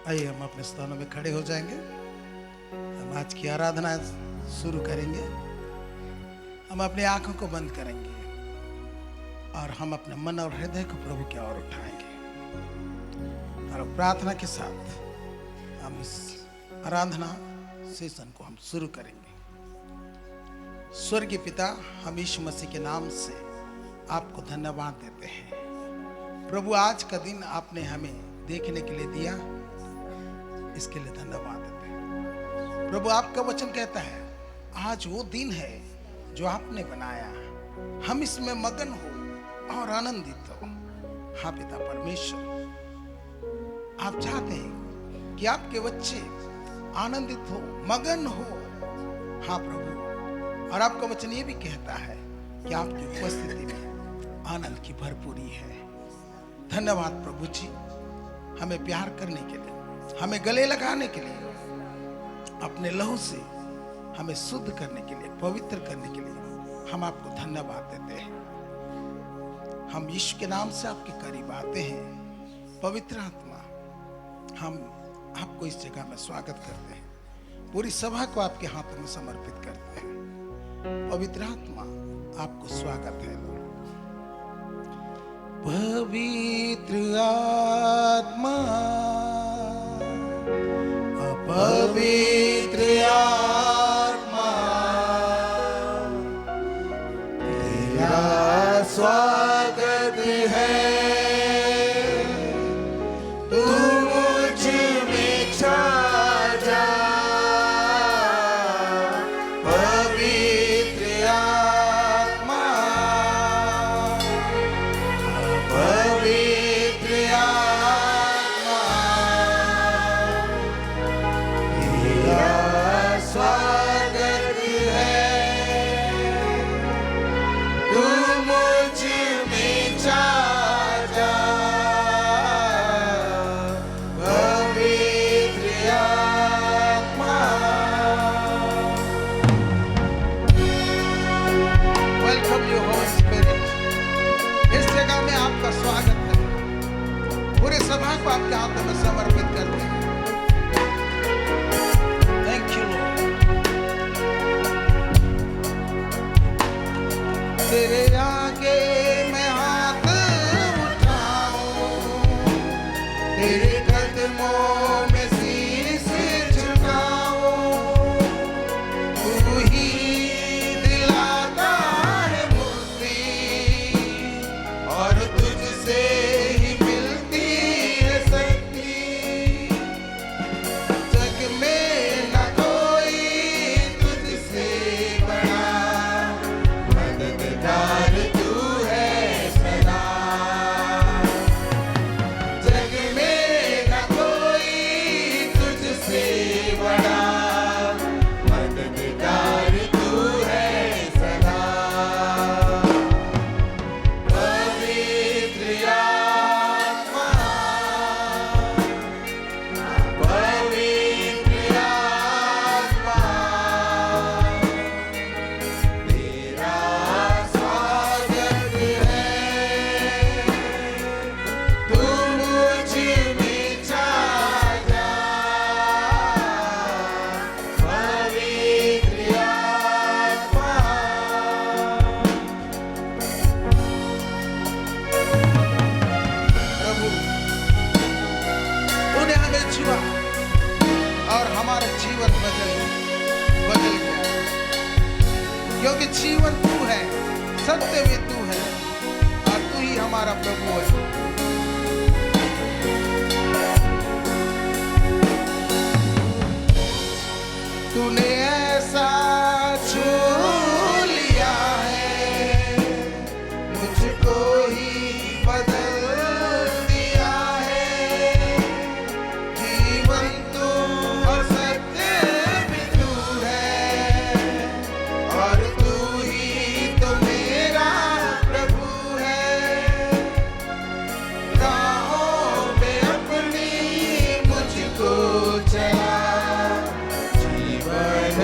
आइए हम अपने स्थानों में खड़े हो जाएंगे। हम आज की आराधना शुरू करेंगे। हम अपनी आंखों को बंद करेंगे और हम अपने मन और हृदय को प्रभु की ओर उठाएंगे और प्रार्थना के साथ हम इस आराधना सेशन को हम शुरू करेंगे। स्वर्गीय पिता, हम यीशु मसीह के नाम से आपको धन्यवाद देते हैं। प्रभु, आज का दिन आपने हमें देखने के लिए दिया, इसके लिए धन्यवाद देते हैं। प्रभु, आपका वचन कहता है आज वो दिन है जो आपने बनाया, हम इसमें मगन हो और आनंदित हो। हाँ पिता परमेश्वर, आप चाहते हैं कि आपके बच्चे आनंदित हो, मगन हो। हाँ प्रभु, और आपका वचन ये भी कहता है कि आपकी उपस्थिति में आनंद की भरपूरी है। धन्यवाद प्रभु जी, हमें प्यार करने के लिए, हमें गले लगाने के लिए, अपने लहू से हमें शुद्ध करने के लिए, पवित्र करने के लिए हम आपको धन्यवाद देते हैं। हम यीशु के नाम से आपके करीब आते हैं। पवित्र आत्मा, हम आपको इस जगह में स्वागत करते हैं। पूरी सभा को आपके हाथों में समर्पित करते हैं। पवित्र आत्मा, आपको स्वागत है। पवित्र आत्मा, पवित्र आत्मा, तेरा स्वागत है। तू मुझ में छा जा, पवित्र आत्मा, पवित्र आत्मा, तेरा स्वागत है। तू मुझ में छा जा, पवित्र आत्मा। Welcome you Holi spirit. इस जगह में आपका स्वागत है। पूरे सभा को आपके हाथों में समर्पित करते हैं। Thank you Lord. तेरे आगे मैं हाथ उठाऊं, तेरे कदमों में शीश झुकाऊं। तू ही दिलाता है मुक्ति और तुझसे ही मिलती है शक्ति। जग में न कोई तुझसे बड़ा, मददगार तू है सदा। जग में न कोई तुझसे बड़ा, मददगार तू है सदा। पवित्र आत्मा, पवित्र आत्मा, तेरा स्वागत है। तू मुझ में छा जा, पवित्र आत्मा। प्रभु, तूने हमें छुआ और हमारा जीवन बदल गया, क्योंकि जीवन तू है, सत्य भी तू है और तू ही हमारा प्रभु है। तूने ऐसा छू लिया है, मुझको ही बदल दिया है। जीवन तू और सत्य भी तू है और तू ही तो मेरा प्रभु है। राहों में अपनी मुझको चला, जीवन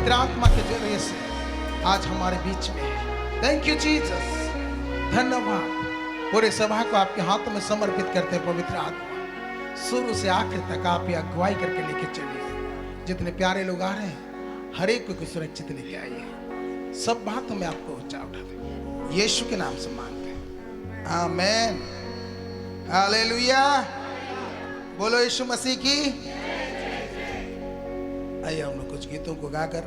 पवित्र आत्मा के जरिए से आज हमारे बीच में है। थैंक यू जीसस, धन्यवाद। पूरे सभा को आपके हाथों में समर्पित करते हैं। पवित्र आत्मा शुरू से आखिर तक आप ही अगुवाई करके लेके चलिए। जितने प्यारे लोग आ रहे हैं हर एक को सुरक्षित लेके आइए। सब बातों में आपको ऊंचा उठा दे, यीशु के नाम से मांगते हैं, आमीन, हालेलुया। बोलो यीशु मसीह की। आइए हम लोग कुछ गीतों को गाकर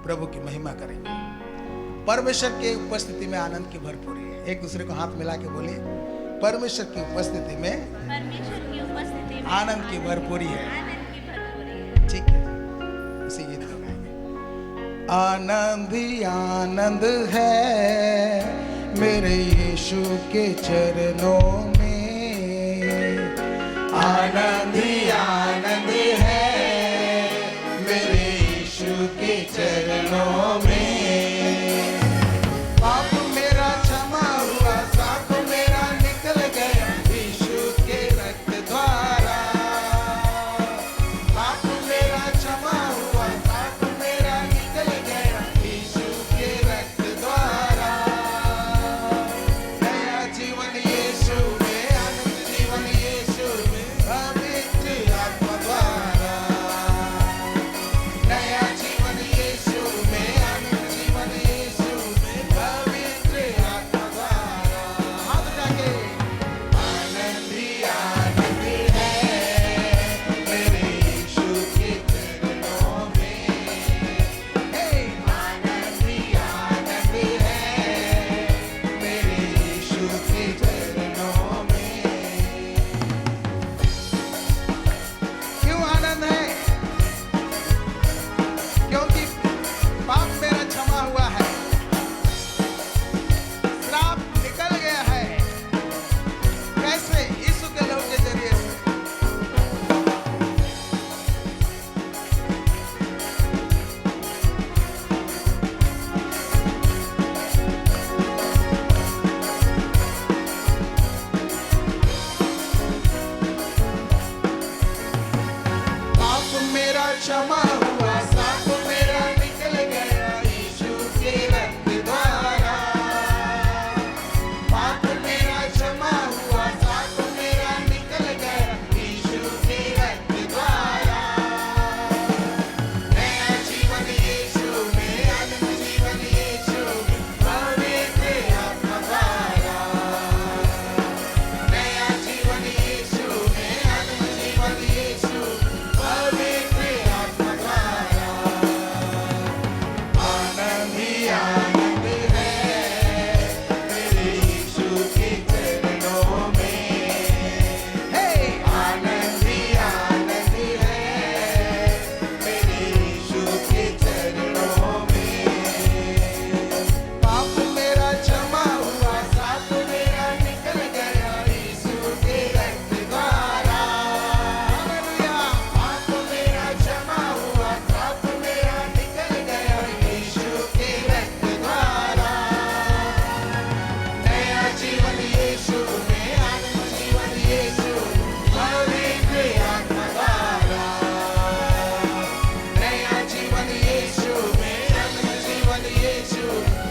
प्रभु की महिमा करेंगे। परमेश्वर के उपस्थिति में आनंद की भरपूरी है। एक दूसरे को हाथ मिला के बोलिए, परमेश्वर की उपस्थिति में आनंद की भरपूरी है। ठीक है, उसी गीत को गाएंगे। आनंद ही आनंद है मेरे यीशु के चरणों में, आनंद ही आनंद है मेरे यीशु के चरणों में। क्षमा हुआ, साथ मेरा निकल गया यीशु के रक्त द्वारा। पाप मेरा क्षमा हुआ, साथ मेरा निकल गया यीशु के रक्त द्वारा। नया जीवन यीशु में, आनंद जीवन यीशु में, पवित्र आत्मा द्वारा। नया जीवन यीशु में, आनंद जीवन यीशु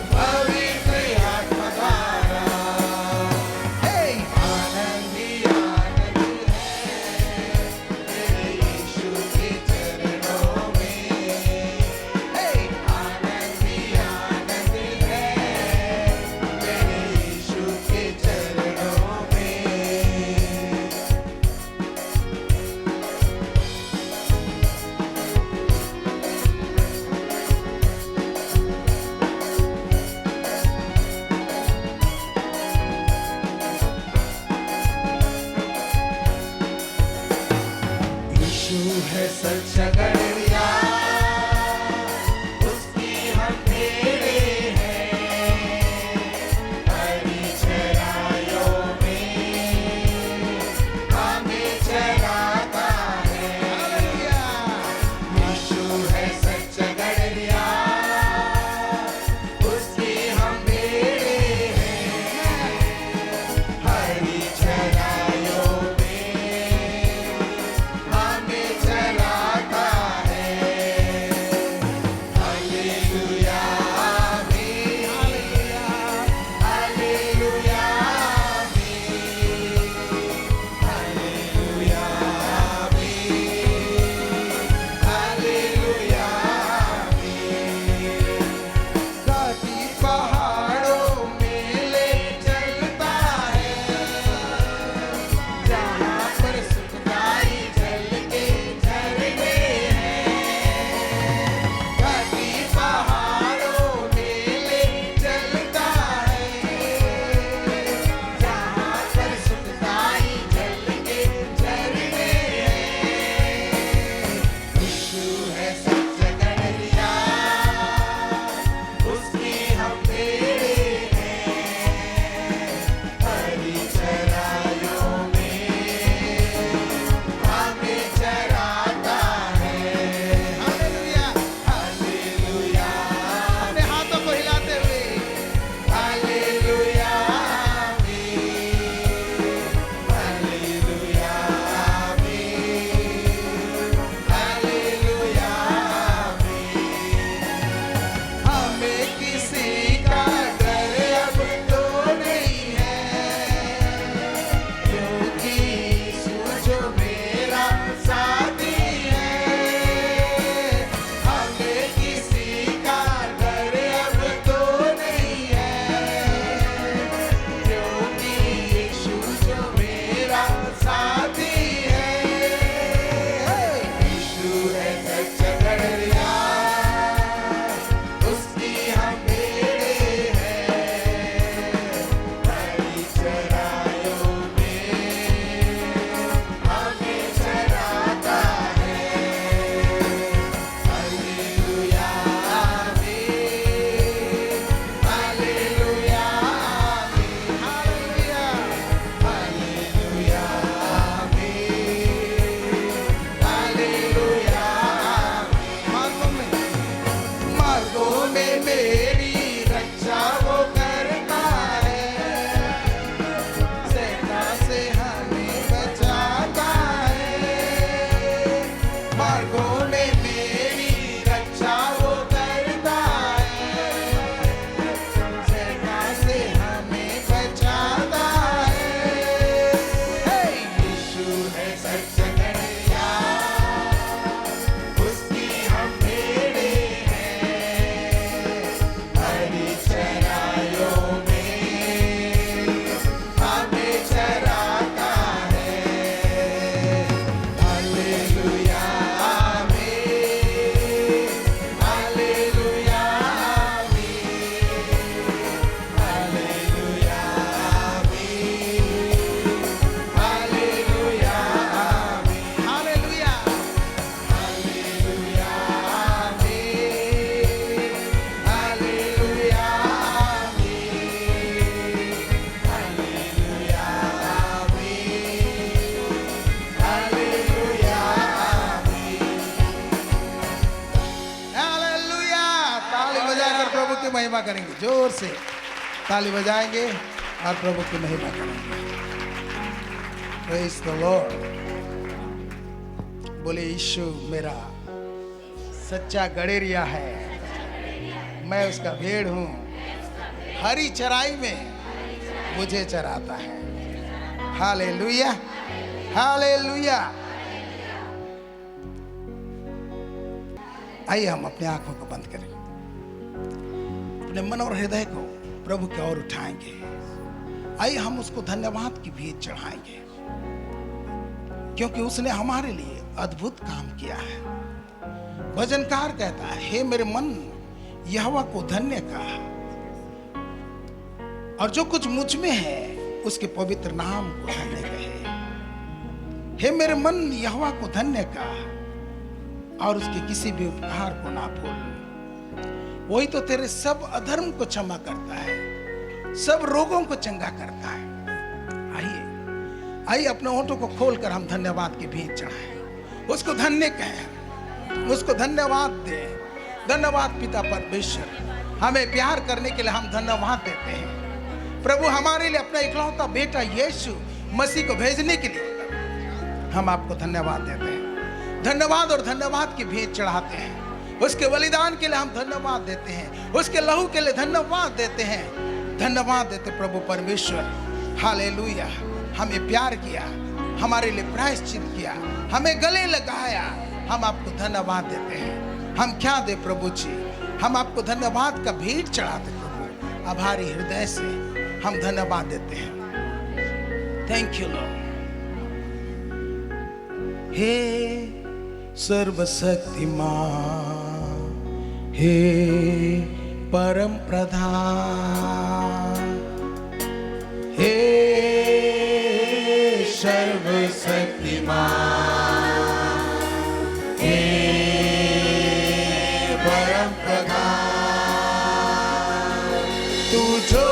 पवित्र है सच्चा गड़रिया, उसकी हम भेड़े हैं, हरी चराइयों में हमें चराता है। यीशु है सच्चा गड़रिया, उसकी हम भेड़े हैं, हरी चराइयों में हमें चराता है। महिमा करेंगे, जोर से ताली बजाएंगे और प्रभु की महिमा करेंगे। Praise the Lord. बोले यीशु मेरा सच्चा गड़ेरिया है, मैं उसका भेड़ हूं, हरी चराई में मुझे चराता है। Hallelujah, hallelujah. आइए हम अपने आंखों को बंद करें, अपने मन और हृदय को प्रभु की ओर उठाएंगे। आइए हम उसको धन्यवाद की भेंट चढ़ाएंगे, क्योंकि उसने हमारे लिए अद्भुत काम किया है। भजनकार कहता है, हे मेरे मन यहोवा को धन्य कहा, और जो कुछ मुझ में है उसके पवित्र नाम को धन्य कहे। हे मेरे मन यहोवा को धन्य कहा और उसके किसी भी उपकार को ना भूल। वही तो तेरे सब अधर्म को क्षमा करता है, सब रोगों को चंगा करता है। आइए आइए अपने होठों को खोलकर हम धन्यवाद की भेंट चढ़ाएं, उसको धन्य कहें, उसको धन्यवाद दें। धन्यवाद पिता परमेश्वर, हमें प्यार करने के लिए हम धन्यवाद देते हैं। प्रभु हमारे लिए अपना इकलौता बेटा यीशु मसीह को भेजने के लिए हम आपको धन्यवाद देते हैं। धन्यवाद और धन्यवाद की भेंट चढ़ाते हैं। उसके बलिदान के लिए हम धन्यवाद देते हैं, उसके लहू के लिए धन्यवाद देते हैं। धन्यवाद देते प्रभु परमेश्वर। हालेलुया। हमें प्यार किया, हमारे लिए प्रायश्चित किया, हमें गले लगाया, हम आपको धन्यवाद देते हैं। हम क्या दे प्रभु जी, हम आपको धन्यवाद का भेंट चढ़ाते प्रभु। आभारी हृदय से हम धन्यवाद देते हैं। Thank you Lord. हे सर्वशक्तिमान, हे परम प्रधान, हे सर्वशक्तिमान, हे परम प्रधान, तू जो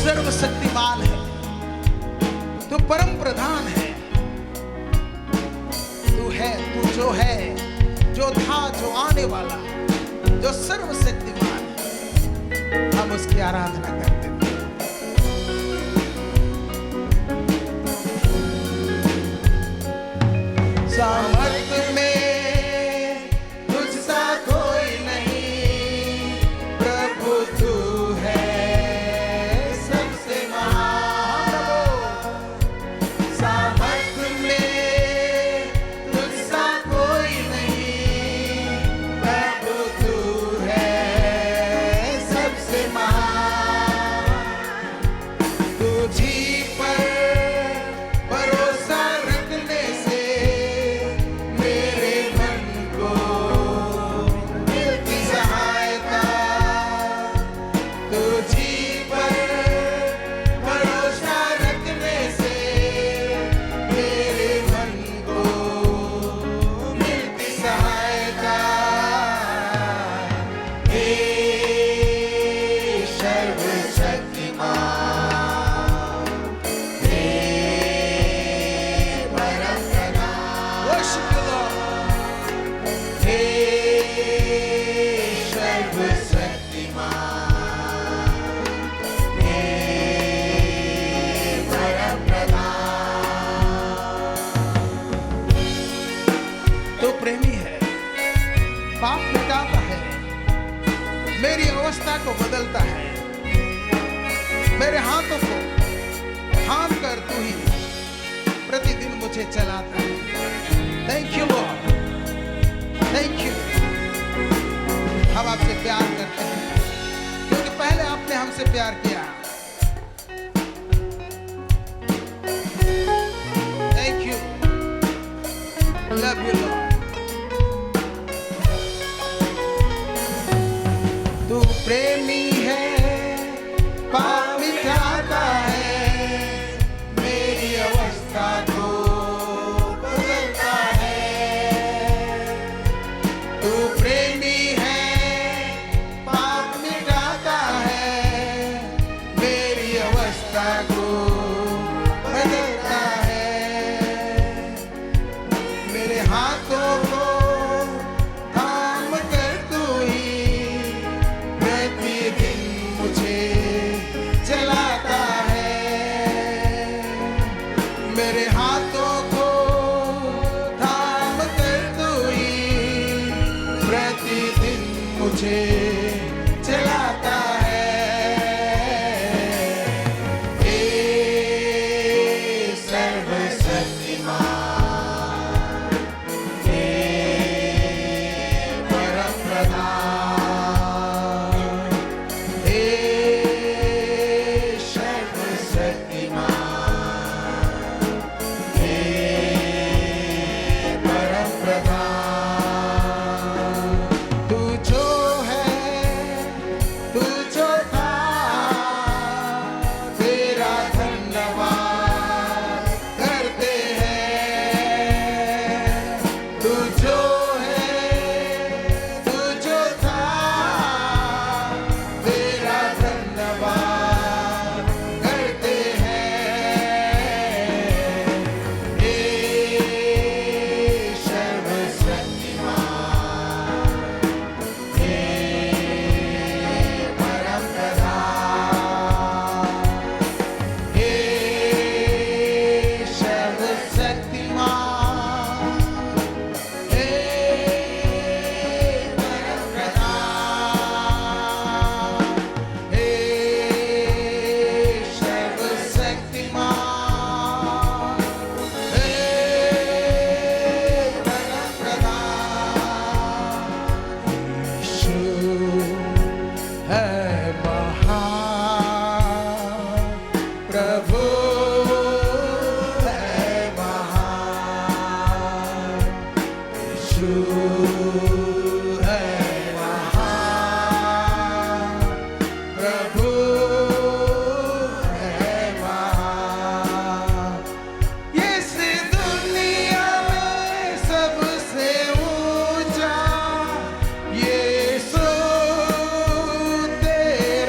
सर्वशक्तिमान है, तू परम प्रधान है, तू है, तू जो है, जो था, जो आने वाला, जो सर्वशक्तिमान है। हम उसकी आराधना करते हैं। सामर्थ में तुझसा कोई नहीं, प्रभु तू मेरी अवस्था को बदलता है। मेरे हाथों को थाम कर तू ही प्रतिदिन मुझे चलाता है। Thank you Lord, thank you. हम आपसे प्यार करते हैं क्योंकि पहले आपने हमसे प्यार किया। Thank you, love you Lord. तू प्रेमी है, पाप मिटाता है, मेरी अवस्था को बदलता है। तू प्रेमी है, पाप मिटाता है, मेरी अवस्था को बदलता है। मेरे हाथों को थाम कर तू ही प्रतिदिन मुझे चलाता है। मेरे हाथों को थाम कर तू ही प्रतिदिन मुझे चलाता है। हे सर्वशक्तिमान, हे परमप्रधान, हे सर्वशक्तिमान, हे परमप्रधान। तू जो है, तू जो था, तेरा धन्यवाद करते हैं। तू जो है, तू जो था, तेरा धन्यवाद करते हैं। हे सर्वशक्तिमान, हे परमप्रधान, हे सर्वशक्तिमान, हे परमप्रधान, हे सर्वशक्तिमान, हे परमप्रधान। यीशु है महान, प्रभु है महान। यीशु है महान, प्रभु है महान। इस दुनिया में सबसे ऊंचा यीशु तेरा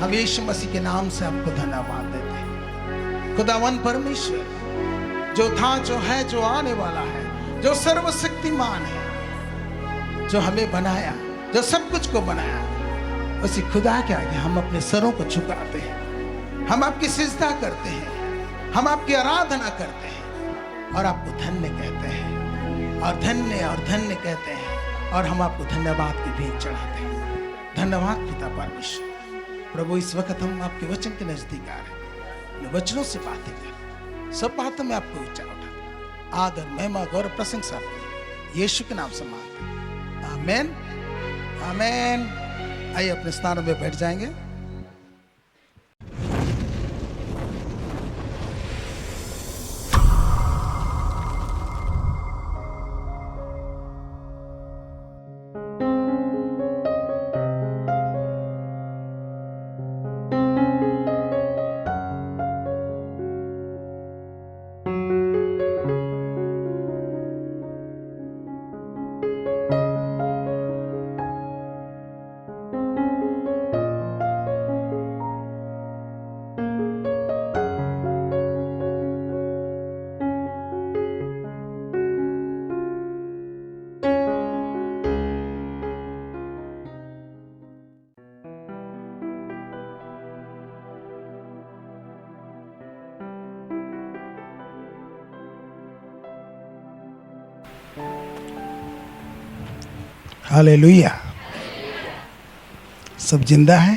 हम यीशु मसीह के नाम से आपको धन्यवाद देते हैं। खुदावन परमेश्वर जो था, जो है, जो आने वाला है, जो सर्वशक्तिमान है, जो हमें बनाया, जो सब कुछ को बनाया, उसी खुदा के आगे हम अपने सरों को झुकाते हैं, हम आपकी सिजदा करते हैं, हम आपकी आराधना करते हैं और आपको धन्य कहते हैं और धन्य कहते हैं और हम आपको धन्यवाद की भेंट चढ़ाते हैं। धन्यवाद पिता परमेश्वर। प्रभु इस वक्त हम आपके वचन के नजदीक आ रहे हैं, वचनों से बातें कर, सब बातों में आपको ऊंचा उठा, आदर महिमा गौरव प्रशंसा आपको यीशु के नाम से मांगते हैं। आमेन आमेन। आइए अपने स्थानों में बैठ जाएंगे। हालेलुया। सब जिंदा है?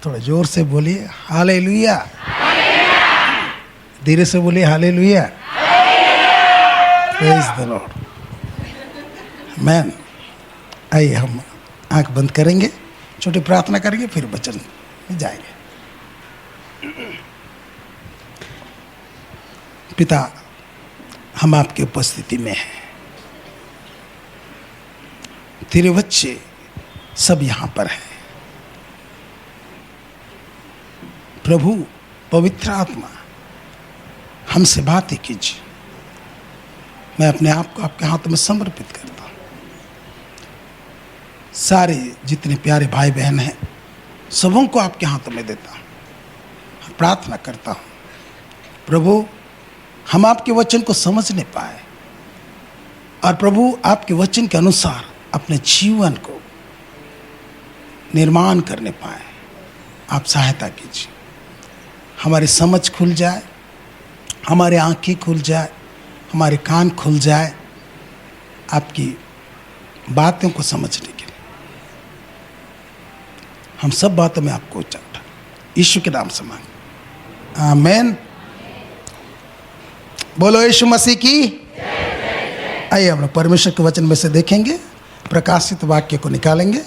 थोड़ा जोर से बोलिए हालेलुया। धीरे से बोलिए hallelujah. Praise the Lord. Amen. आइए हम आंख बंद करेंगे, छोटी प्रार्थना करेंगे, फिर वचन में जाएंगे। पिता, हम आपकी उपस्थिति में हैं। तेरे बच्चे सब यहाँ पर हैं। प्रभु पवित्र आत्मा हमसे बातें कीजिए। मैं अपने आप को आपके हाथ में समर्पित करता हूँ। सारे जितने प्यारे भाई बहन हैं सबों को आपके हाथों में देता हूँ। प्रार्थना करता हूँ प्रभु हम आपके वचन को समझने पाए और प्रभु आपके वचन के अनुसार अपने जीवन को निर्माण करने पाए। आप सहायता कीजिए। हमारी समझ खुल जाए, हमारे आंखें खुल जाए, हमारे कान खुल जाए आपकी बातों को समझने के लिए। हम सब बातों में आपको ऊंचा उठा यीशु के नाम से मांगे। आमेन। बोलो यीशु मसीह की। आइए हम लोग परमेश्वर के वचन में से देखेंगे, प्रकाशित वाक्य को निकालेंगे,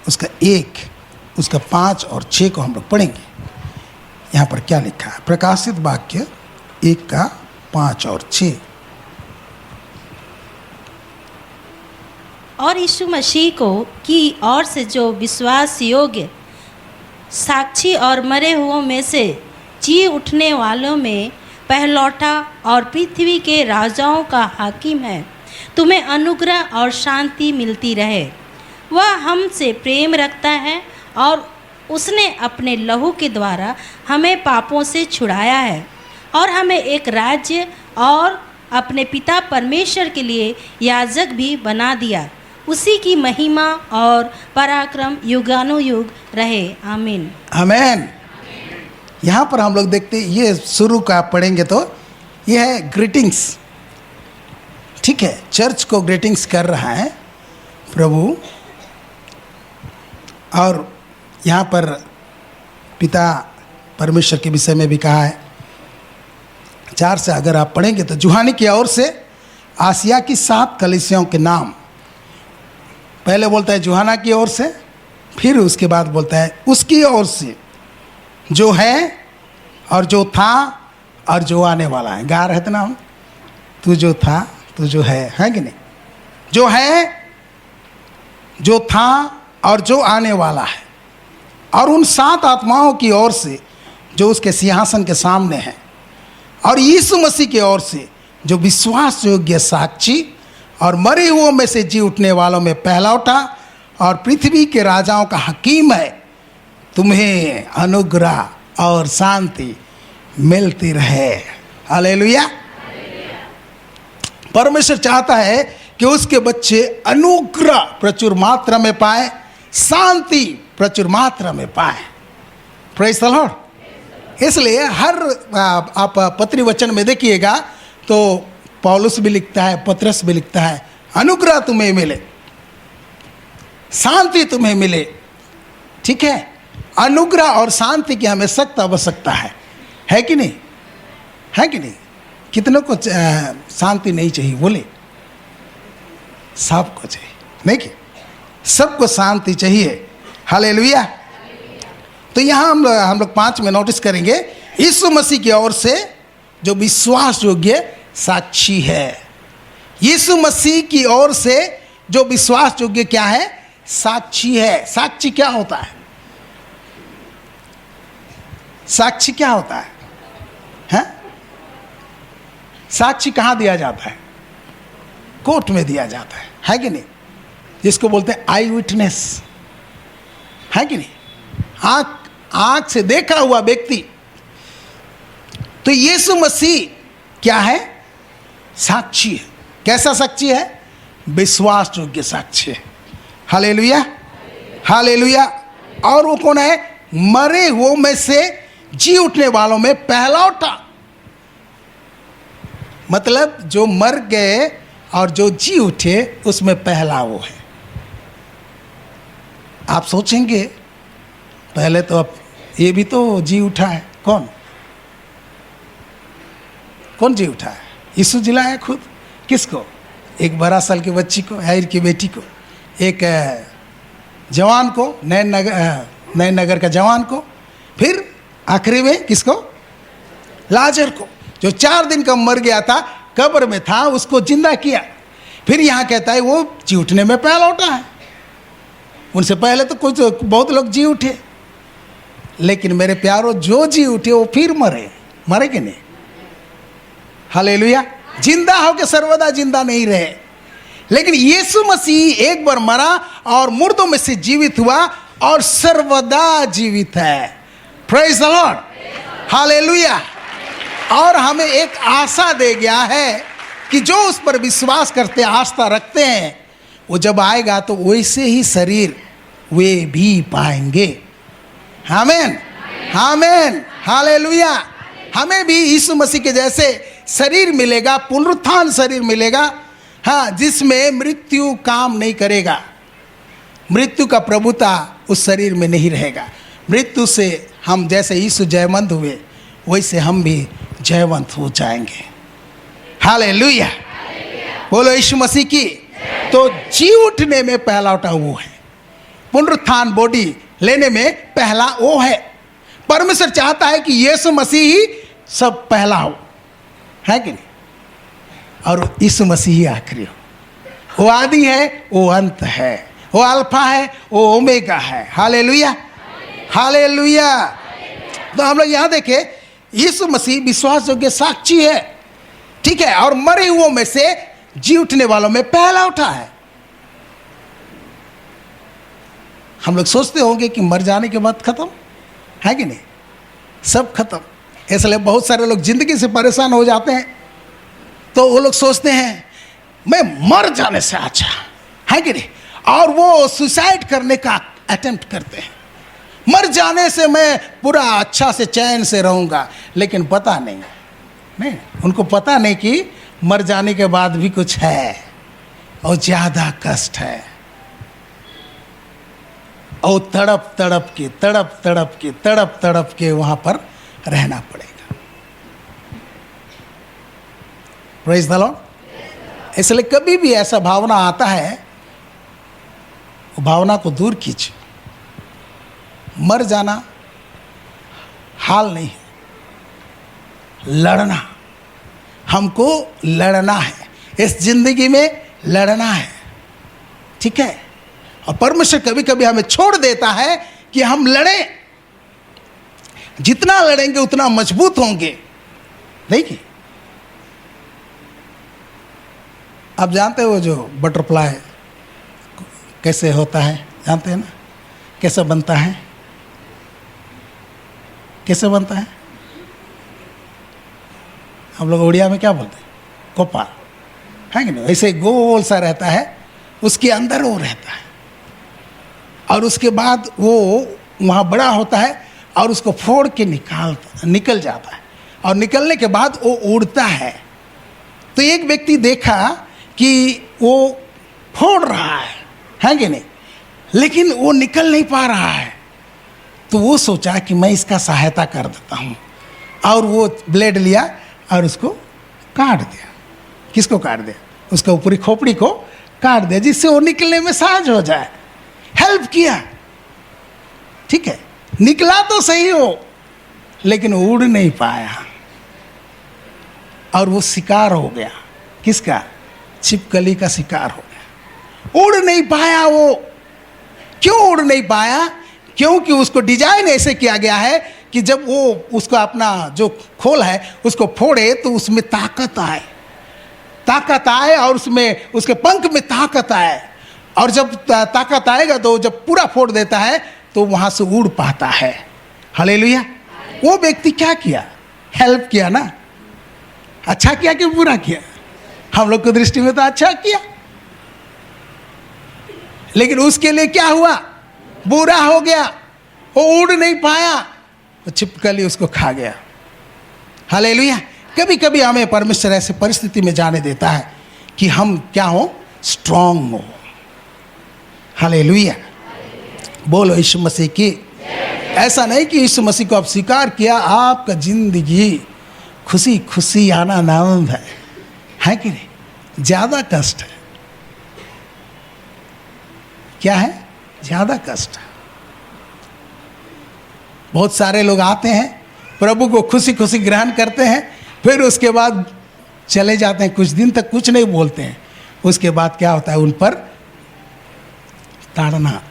उसका 1, उसका 5 और 6 को हम लोग पढ़ेंगे। यहाँ पर क्या लिखा है? प्रकाशित वाक्य 1 का 5 और 6। और यीशु मसीह को की ओर से जो विश्वास योग्य साक्षी और मरे हुओं में से जी उठने वालों में पहलौठा और पृथ्वी के राजाओं का हाकिम है, तुम्हें अनुग्रह और शांति मिलती रहे। वह हमसे प्रेम रखता है और उसने अपने लहू के द्वारा हमें पापों से छुड़ाया है और हमें एक राज्य और अपने पिता परमेश्वर के लिए याजक भी बना दिया। उसी की महिमा और पराक्रम युगानुयुग रहे। आमीन आमेन। यहाँ पर हम लोग देखते हैं, ये शुरू का पढ़ेंगे तो ये है ग्रीटिंग्स। ठीक है, चर्च को ग्रीटिंग्स कर रहा है प्रभु। और यहाँ पर पिता परमेश्वर के विषय में भी कहा है। 4 से अगर आप पढ़ेंगे तो यूहन्ना की ओर से आसिया की 7 कलीसियाओं के नाम। पहले बोलता है यूहन्ना की ओर से, फिर उसके बाद बोलता है उसकी ओर से जो है और जो था और जो आने वाला है। गा रहे थे ना हम, तू जो था तू जो है कि नहीं? जो है, जो था और जो आने वाला है, और उन 7 आत्माओं की ओर से जो उसके सिंहासन के सामने हैं, और यीशु मसीह की ओर से जो विश्वास योग्य साक्षी और मरे हुओं में से जी उठने वालों में पहला उठा और पृथ्वी के राजाओं का हकीम है, तुम्हें अनुग्रह और शांति मिलती रहे। हालेलुया। परमेश्वर चाहता है कि उसके बच्चे अनुग्रह प्रचुर मात्रा में पाए, शांति प्रचुर मात्रा में पाए। Praise the Lord. इसलिए हर आप पत्री वचन में देखिएगा तो पौलुस भी लिखता है, पत्रस भी लिखता है, अनुग्रह तुम्हें मिले, शांति तुम्हें मिले। ठीक है, अनुग्रह और शांति की हमें सख्त आवश्यकता है कि नहीं? है कि नहीं? कितनों को शांति नहीं चाहिए? बोले सबको चाहिए, नहीं कि सबको शांति चाहिए। हालेलुया। तो यहाँ हम लोग 5 में नोटिस करेंगे, यीशु मसीह की ओर से जो विश्वास योग्य साक्षी है। यीशु मसीह की ओर से जो विश्वास योग्य क्या है? साक्षी है। साक्षी क्या होता है? साक्षी क्या होता है? हैं? साक्षी कहाँ दिया जाता है? कोर्ट में दिया जाता है कि नहीं? जिसको बोलते हैं आई विटनेस, है कि नहीं? आंख से देखा हुआ व्यक्ति। तो यीशु मसीह क्या है? साक्षी है। कैसा साक्षी है? विश्वास योग्य साक्षी है। Hallelujah, hallelujah. और वो कौन है? मरे हुओं में से जी उठने वालों में पहला उठा। मतलब जो मर गए और जो जी उठे उसमें पहला वो है। आप सोचेंगे पहले तो अब ये भी तो जी उठा है। कौन कौन जी उठा है? यीशु जिलाया खुद। किसको? एक 12 साल की बच्ची को, याईर की बेटी को, एक जवान को, नैन नगर का जवान को, फिर आखिरी में किसको? लाजर को, जो 4 दिन का मर गया था, कब्र में था, उसको जिंदा किया। फिर यहाँ कहता है वो जी उठने में पहला उठा है। उनसे पहले तो कुछ बहुत लोग जी उठे, लेकिन मेरे प्यारो जो जी उठे वो फिर मरे कि नहीं? हालेलुया। जिंदा हो के सर्वदा जिंदा नहीं रहे, लेकिन यीशु मसीह एक बार मरा और मुर्दों में से जीवित हुआ और सर्वदा जीवित है। Praise the Lord, hallelujah. और हमें एक आशा दे गया है कि जो उस पर विश्वास करते, आस्था रखते हैं, वो जब आएगा तो वैसे ही शरीर वे भी पाएंगे। आमीन, आमीन, हालेलुया। हमें भी यीशु मसीह के जैसे शरीर मिलेगा, पुनरुत्थान शरीर मिलेगा, हाँ, जिसमें मृत्यु काम नहीं करेगा। मृत्यु का प्रभुता उस शरीर में नहीं रहेगा। मृत्यु से हम जैसे यीशु जयवंत हुए वैसे हम भी जयवंत हो जाएंगे। हालेलुया, बोलो यीशु मसीह की। तो जी उठने में पहला उठा वो है, पुनरुत्थान बॉडी लेने में पहला वो है। परमेश्वर चाहता है कि यीशु मसीह ही सब पहला हो, है कि नहीं? और यीशु मसीह ही आखिरी हो। वो आदि है, वो अंत है, वो अल्फा है, वो ओमेगा है। Hallelujah, hallelujah. तो हम लोग यहाँ देखें, यीशु मसीह विश्वास योग्य साक्षी है, ठीक है, और मरे हुओं में से जी उठने वालों में पहला उठा है। हम लोग सोचते होंगे कि मर जाने के बाद खत्म, है कि नहीं? सब खत्म। इसलिए बहुत सारे लोग जिंदगी से परेशान हो जाते हैं, तो वो लोग सोचते हैं मैं मर जाने से अच्छा, है कि नहीं? और वो सुसाइड करने का अटेम्प्ट करते हैं। मर जाने से मैं पूरा अच्छा से चैन से रहूँगा, लेकिन पता नहीं, उनको पता नहीं कि मर जाने के बाद भी कुछ है और ज़्यादा कष्ट है, और तड़प तड़प के वहाँ पर रहना पड़ेगा। Praise the Lord. इसलिए कभी भी ऐसा भावना आता है, वो भावना को दूर कीजिए। मर जाना हाल नहीं है, लड़ना, हमको लड़ना है, इस जिंदगी में लड़ना है, ठीक है। और परमेश्वर कभी कभी हमें छोड़ देता है कि हम लड़ें, जितना लड़ेंगे उतना मजबूत होंगे। देखिए, आप जानते हो जो बटरफ्लाई कैसे होता है, जानते हैं ना, कैसे बनता है, कैसे बनता है, हम लोग उड़िया में क्या बोलते हैं, कोपा, है कि नहीं, ऐसे गोल सा रहता है, उसके अंदर वो रहता है, और उसके बाद वो वहाँ बड़ा होता है और उसको फोड़ के निकल जाता है, और निकलने के बाद वो उड़ता है। तो एक व्यक्ति देखा कि वो फोड़ रहा है कि नहीं, लेकिन वो निकल नहीं पा रहा है, तो वो सोचा कि मैं इसका सहायता कर देता हूँ, और वो ब्लेड लिया और उसको काट दिया। किसको काट दिया? उसका ऊपरी खोपड़ी को काट दिया, जिससे वो निकलने में सहज हो जाए। हेल्प किया, ठीक है, निकला तो सही हो, लेकिन उड़ नहीं पाया, और वो शिकार हो गया। किसका? छिपकली का शिकार हो गया। उड़ नहीं पाया वो। क्यों उड़ नहीं पाया? क्योंकि उसको डिजाइन ऐसे किया गया है कि जब वो उसको अपना जो खोल है उसको फोड़े तो उसमें ताकत आए और उसमें उसके पंख में ताकत आए, और जब ताकत आएगा तो जब पूरा फोड़ देता है तो वहां से उड़ पाता है। हालेलुया। वो व्यक्ति क्या किया? हेल्प किया ना। अच्छा किया कि बुरा किया? हम लोग की दृष्टि में तो अच्छा किया, लेकिन उसके लिए क्या हुआ? बुरा हो गया। वो उड़ नहीं पाया, वो छिपकली उसको खा गया। हालेलुया। कभी कभी हमें परमेश्वर ऐसे परिस्थिति में जाने देता है कि हम क्या हो? स्ट्रांग हो। हालेलुया। बोलो यीशु मसीह की। ऐसा नहीं कि यीशु मसीह को आप स्वीकार किया, आपका जिंदगी खुशी खुशी आनंद है कि नहीं? ज्यादा कष्ट है। क्या है? ज्यादा कष्ट है। बहुत सारे लोग आते हैं, प्रभु को खुशी खुशी ग्रहण करते हैं, फिर उसके बाद चले जाते हैं, कुछ दिन तक कुछ नहीं बोलते हैं, उसके बाद क्या होता है? उन पर ताड़ना,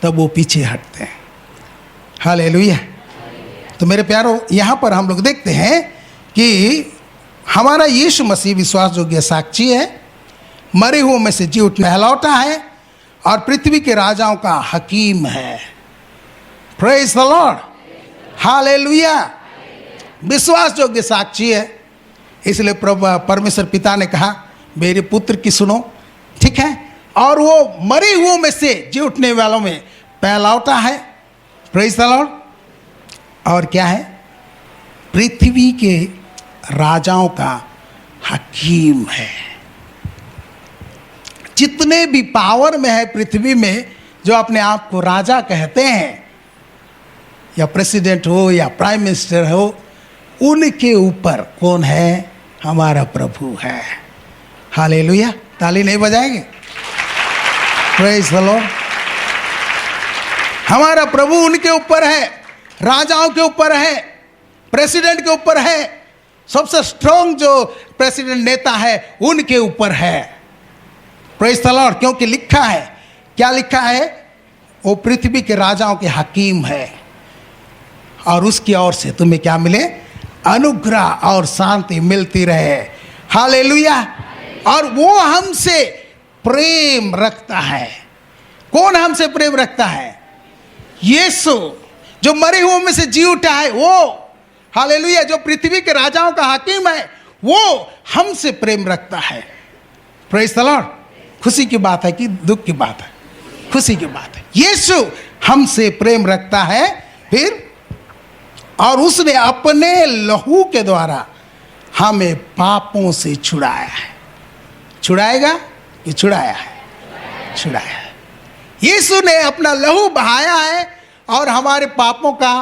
तब वो पीछे हटते हैं। हालेलुया। तो मेरे प्यारों, यहाँ पर हम लोग देखते हैं कि हमारा यीशु मसीह विश्वास योग्य साक्षी है, मरे हुओं में से जी उठने लौटा है, और पृथ्वी के राजाओं का हकीम है। Praise the Lord. हालेलुया। विश्वास योग्य साक्षी है, इसलिए परमेश्वर पिता ने कहा मेरे पुत्र की सुनो, ठीक है। और वो मरे हुओं में से जी उठने वालों में पहलौटा है। Praise the Lord. और क्या है? पृथ्वी के राजाओं का हकीम है। जितने भी पावर में है पृथ्वी में, जो अपने आप को राजा कहते हैं, या प्रेसिडेंट हो या प्राइम मिनिस्टर हो, उनके ऊपर कौन है? हमारा प्रभु है। हालेलुया। ताली नहीं बजाएंगे? Praise the Lord. हमारा प्रभु उनके ऊपर है, राजाओं के ऊपर है, प्रेसिडेंट के ऊपर है, सबसे स्ट्रॉन्ग जो प्रेसिडेंट नेता है उनके ऊपर है। Praise the Lord. क्योंकि लिखा है, क्या लिखा है? वो पृथ्वी के राजाओं के हकीम है, और उसकी ओर से तुम्हें क्या मिले? अनुग्रह और शांति मिलती रहे। हालेलुया। और वो हमसे प्रेम रखता है। कौन हमसे प्रेम रखता है? यीशु, जो मरे हुओं में से जी उठा है वो। हालेलुया। जो पृथ्वी के राजाओं का हकीम है, वो हमसे प्रेम रखता है। Praise the Lord. खुशी की बात है कि दुख की बात है? खुशी की बात है। यीशु हमसे प्रेम रखता है, फिर और उसने अपने लहू के द्वारा हमें पापों से छुड़ाया है। छुड़ाएगा कि छुड़ाया है? छुड़ाया है। यीशु ने अपना लहू बहाया है और हमारे पापों का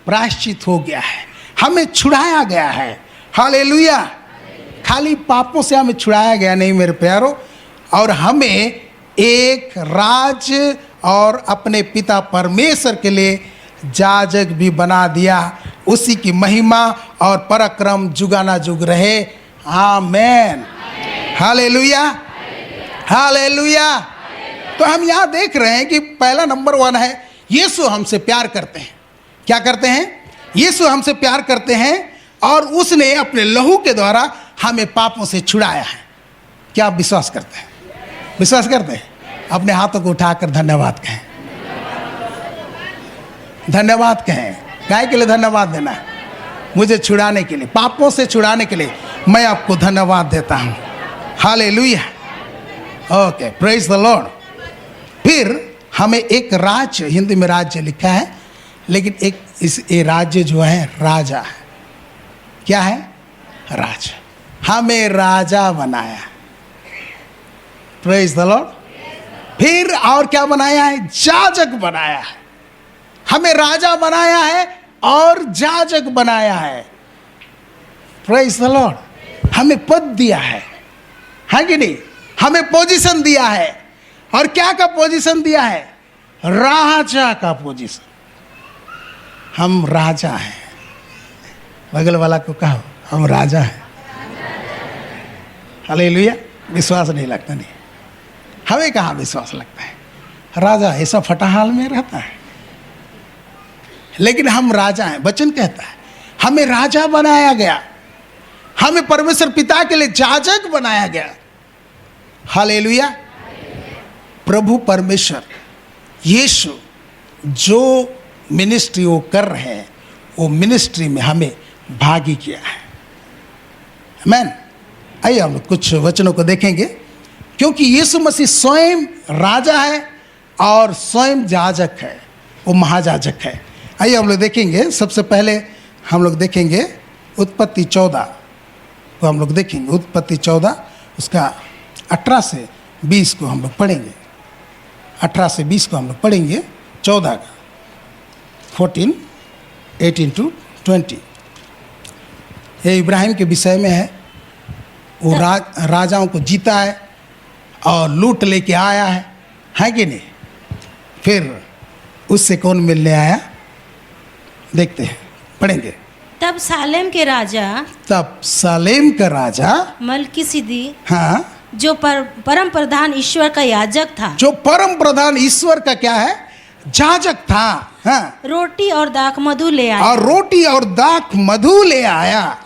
प्रायश्चित हो गया है, हमें छुड़ाया गया है। हालेलुया। खाली पापों से हमें छुड़ाया गया नहीं मेरे प्यारों, और हमें एक राज और अपने पिता परमेश्वर के लिए जाजक भी बना दिया। उसी की महिमा और पराक्रम जुगाना जुग रहे। आमेन। Hallelujah, hallelujah. तो हम यहाँ देख रहे हैं कि पहला नंबर 1 है, यीशु हमसे प्यार करते हैं। क्या करते हैं? यीशु हमसे प्यार करते हैं और उसने अपने लहू के द्वारा हमें पापों से छुड़ाया है। क्या आप विश्वास करते हैं? विश्वास करते हैं? अपने हाथों को उठाकर धन्यवाद कहें, धन्यवाद कहें। काय के लिए धन्यवाद देना है? मुझे छुड़ाने के लिए, पापों से छुड़ाने के लिए मैं आपको धन्यवाद देता हूँ। Hallelujah. Okay, praise the Lord. फिर हमें एक राज्य, हिंदी में राज्य लिखा है, लेकिन एक ये राज्य जो है राजा है। क्या है? राजा। हमें राजा बनाया। Praise the Lord. फिर और क्या बनाया है? जाजक बनाया है। हमें राजा बनाया है और जाजक बनाया है। Praise the Lord. हमें पद दिया है कि नहीं? हमें पोजीशन दिया है। और क्या का पोजीशन दिया है? राजा का पोजीशन। हम राजा हैं। बगल वाला को कहो, हम राजा हैं। हालेलुया। विश्वास नहीं लगता? नहीं, हमें कहाँ विश्वास लगता है? राजा ऐसा फटाहाल में रहता है, लेकिन हम राजा हैं। वचन कहता है हमें राजा बनाया गया, हमें परमेश्वर पिता के लिए जाजक बनाया गया। हालेलुया। प्रभु परमेश्वर यीशु जो मिनिस्ट्री वो कर रहे हैं, वो मिनिस्ट्री में हमें भागी किया है। आमीन। आइए हम कुछ वचनों को देखेंगे, क्योंकि यीशु मसीह स्वयं राजा है और स्वयं जाजक है, वो महाजाजक है। आइए हम लोग देखेंगे। सबसे पहले हम लोग देखेंगे उत्पत्ति 14 को हम लोग देखेंगे। उत्पत्ति 14 उसका 18 से 20 को हम लोग पढ़ेंगे। 18 से 20 को हम लोग पढ़ेंगे। 14 का 14, 18 to 20 ये इब्राहिम के विषय में है। वो राजाओं को जीता है और लूट लेके आया है कि नहीं? फिर उससे कौन मिलने आया? देखते हैं, पढ़ेंगे। तब सालेम के राजा, तब सालेम का राजा मलकीसिदक, हाँ, जो परम प्रधान ईश्वर का याजक था, जो परम प्रधान ईश्वर का क्या है? जाजक था। हाँ, रोटी और दाख मधु ले आया। और रोटी और दाख मधु ले आया।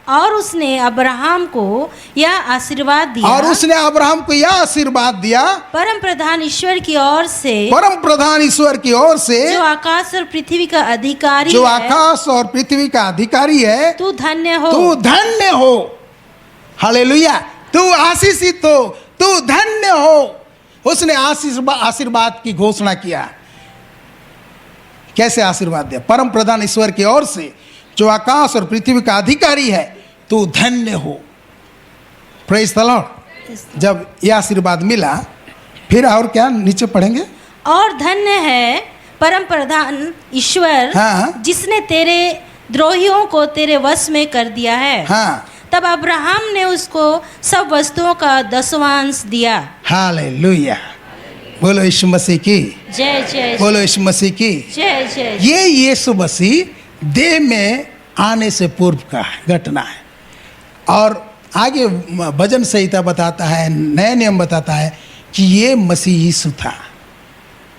और उसने अब्राहम को यह आशीर्वाद दिया। और उसने अब्राहम को यह आशीर्वाद दिया, परम प्रधान ईश्वर की ओर से, परम प्रधान ईश्वर की ओर से, जो आकाश और पृथ्वी का अधिकारी जो है, आकाश और पृथ्वी का अधिकारी है, तू धन्य हो, तू धन्य हो। हालेलुया। तू आशीषित हो, तू धन्य हो। उसने आशीर्वाद की घोषणा किया। कैसे आशीर्वाद दिया? परम प्रधान ईश्वर की ओर से, जो आकाश और पृथ्वी का अधिकारी है, तू धन्य हो। Praise the Lord. जब यह आशीर्वाद मिला, फिर और क्या नीचे पढ़ेंगे? और धन्य है परम प्रधान ईश्वर, हाँ, जिसने तेरे द्रोहियों को तेरे वश में कर दिया है। हाँ। तब अब्राहम ने उसको सब वस्तुओं का 10वांश दिया। हालेलुया। बोलो यीशु मसीह की जय जय। बोलो यीशु मसीह की जय जय। ये यीशु मसीह देह में आने से पूर्व का घटना है। और आगे भजन संहिता बताता है, नया नियम बताता है कि ये मसीह यीशु था।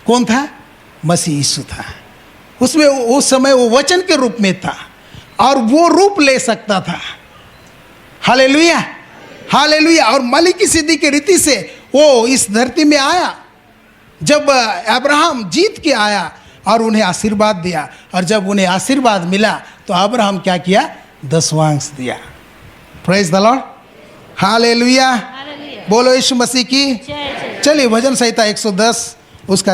कौन था? मसीह यीशु था। उसमें उस समय वो वचन के रूप में था और वो रूप ले सकता था। Hallelujah, hallelujah. और मलिकिसिदक की रीति से वो इस धरती में आया। जब अब्राहम जीत के आया और उन्हें आशीर्वाद दिया, और जब उन्हें आशीर्वाद मिला तो अब्राहम क्या किया? 10वांश दिया। Praise the Lord. हालेलुया। बोलो यीशु मसीह की जय जय। चलिए भजन संहिता 110 उसका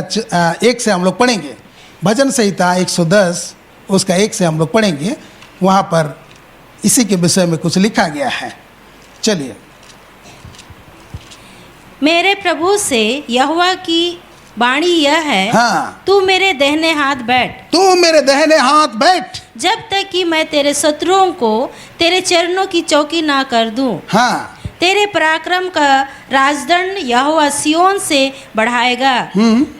1 से हम लोग पढ़ेंगे। भजन संहिता 110 उसका 1 से हम लोग पढ़ेंगे। वहाँ पर इसी के विषय में कुछ लिखा गया है। चलिए। मेरे प्रभु से यहोवा की वाणी यह है, हाँ, तू मेरे दाहिने हाथ बैठ, तू मेरे दाहिने हाथ बैठ, जब तक कि मैं तेरे शत्रुओं को तेरे चरणों की चौकी ना कर दूं। हाँ, तेरे पराक्रम का राजदंड यहोवा सिय्योन से बढ़ाएगा।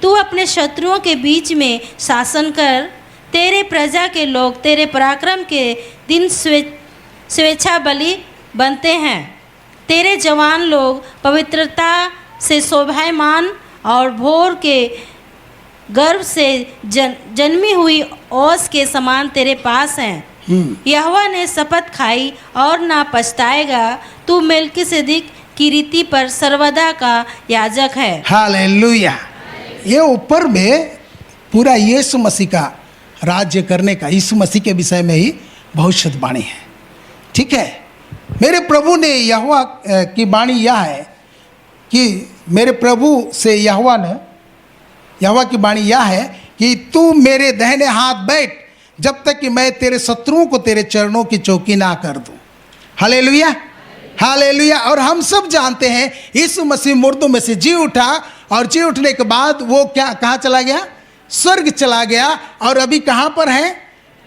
तू अपने शत्रुओं के बीच में शासन कर, तेरे प्रजा के लोग तेरे पराक्रम के दिन स्वेच्छा बलि बनते हैं। तेरे जवान लोग पवित्रता से शोभायमान और भोर के गर्भ से जन्मी हुई ओस के समान तेरे पास हैं। यहोवा ने शपथ खाई और ना पछताएगा, तू मेल्किसेदेक की रीति पर सर्वदा का याजक है। हालेलुया। ये ऊपर में पूरा यीशु मसीह का राज्य करने का, यीशु मसीह के विषय में ही भविष्यवाणी है। ठीक है, मेरे प्रभु ने यहोवा की वाणी यह है कि मेरे प्रभु से यहोवा की वाणी यह है कि तू मेरे दाहिने हाथ बैठ जब तक कि मैं तेरे शत्रुओं को तेरे चरणों की चौकी ना कर दूं। Hallelujah, hallelujah. और हम सब जानते हैं यीशु मसीह मुर्दों में से जी उठा, और जी उठने के बाद वो कहाँ चला गया? स्वर्ग चला गया। और अभी कहाँ पर है?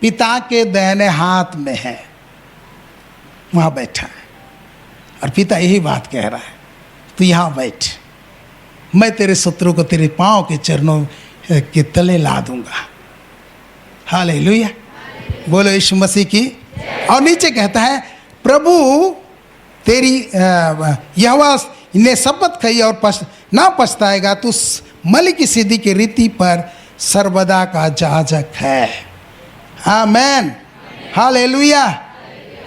पिता के दाहिने हाथ में है, वहाँ बैठा है। और पिता यही बात कह रहा है, तू यहाँ बैठ, मैं तेरे शत्रु को तेरे पाँव के चरणों के तले ला दूंगा। हालेलुया, बोलो यीशु मसीह की। और नीचे कहता है, प्रभु तेरी यहोवा ने शपथ खाई और ना पछताएगा, तू मेल्किसेदेक की रीति पर सर्वदा का याजक है। आमेन, हालेलुया।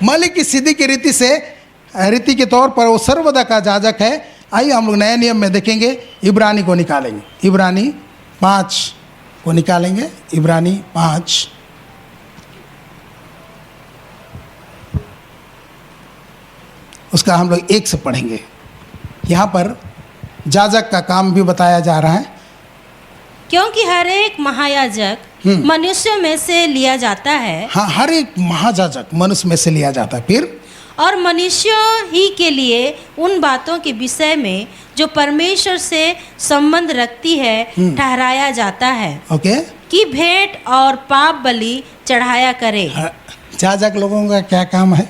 मेल्किसेदेक की रीति के तौर पर वो सर्वदा का याजक है। आइए हम लोग नए नियम में देखेंगे, इब्रानी को निकालेंगे, इब्रानी 5 को निकालेंगे, इब्रानी 5। उसका हम लोग 1 से पढ़ेंगे। यहाँ पर याजक का काम भी बताया जा रहा है। क्योंकि हर एक महायाजक मनुष्य में से लिया जाता है। हाँ, हर एक महायाजक मनुष्य में से लिया जाता है। फिर और मनुष्य ही के लिए उन बातों के विषय में जो परमेश्वर से संबंध रखती है ठहराया जाता है। ओके, कि भेंट और पाप बलि चढ़ाया करे। याजक लोगों का क्या काम है?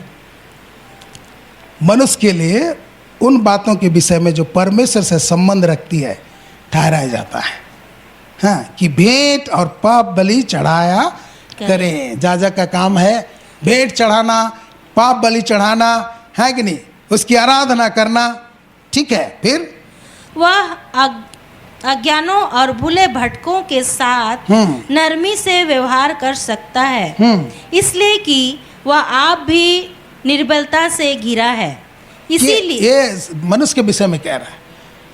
मनुष्य के लिए उन बातों के विषय में जो परमेश्वर से संबंध रखती है ठहराया जाता है। हाँ, कि भेंट और पाप बलि चढ़ाया करें। याजक का काम है भेंट चढ़ाना, पाप बलि चढ़ाना, है कि नहीं, उसकी आराधना करना। ठीक है, फिर वह अज्ञानों और भूले भटकों के साथ नरमी से व्यवहार कर सकता है, इसलिए कि वह आप भी निर्बलता से घिरा है। इसीलिए ये मनुष्य के विषय में कह रहा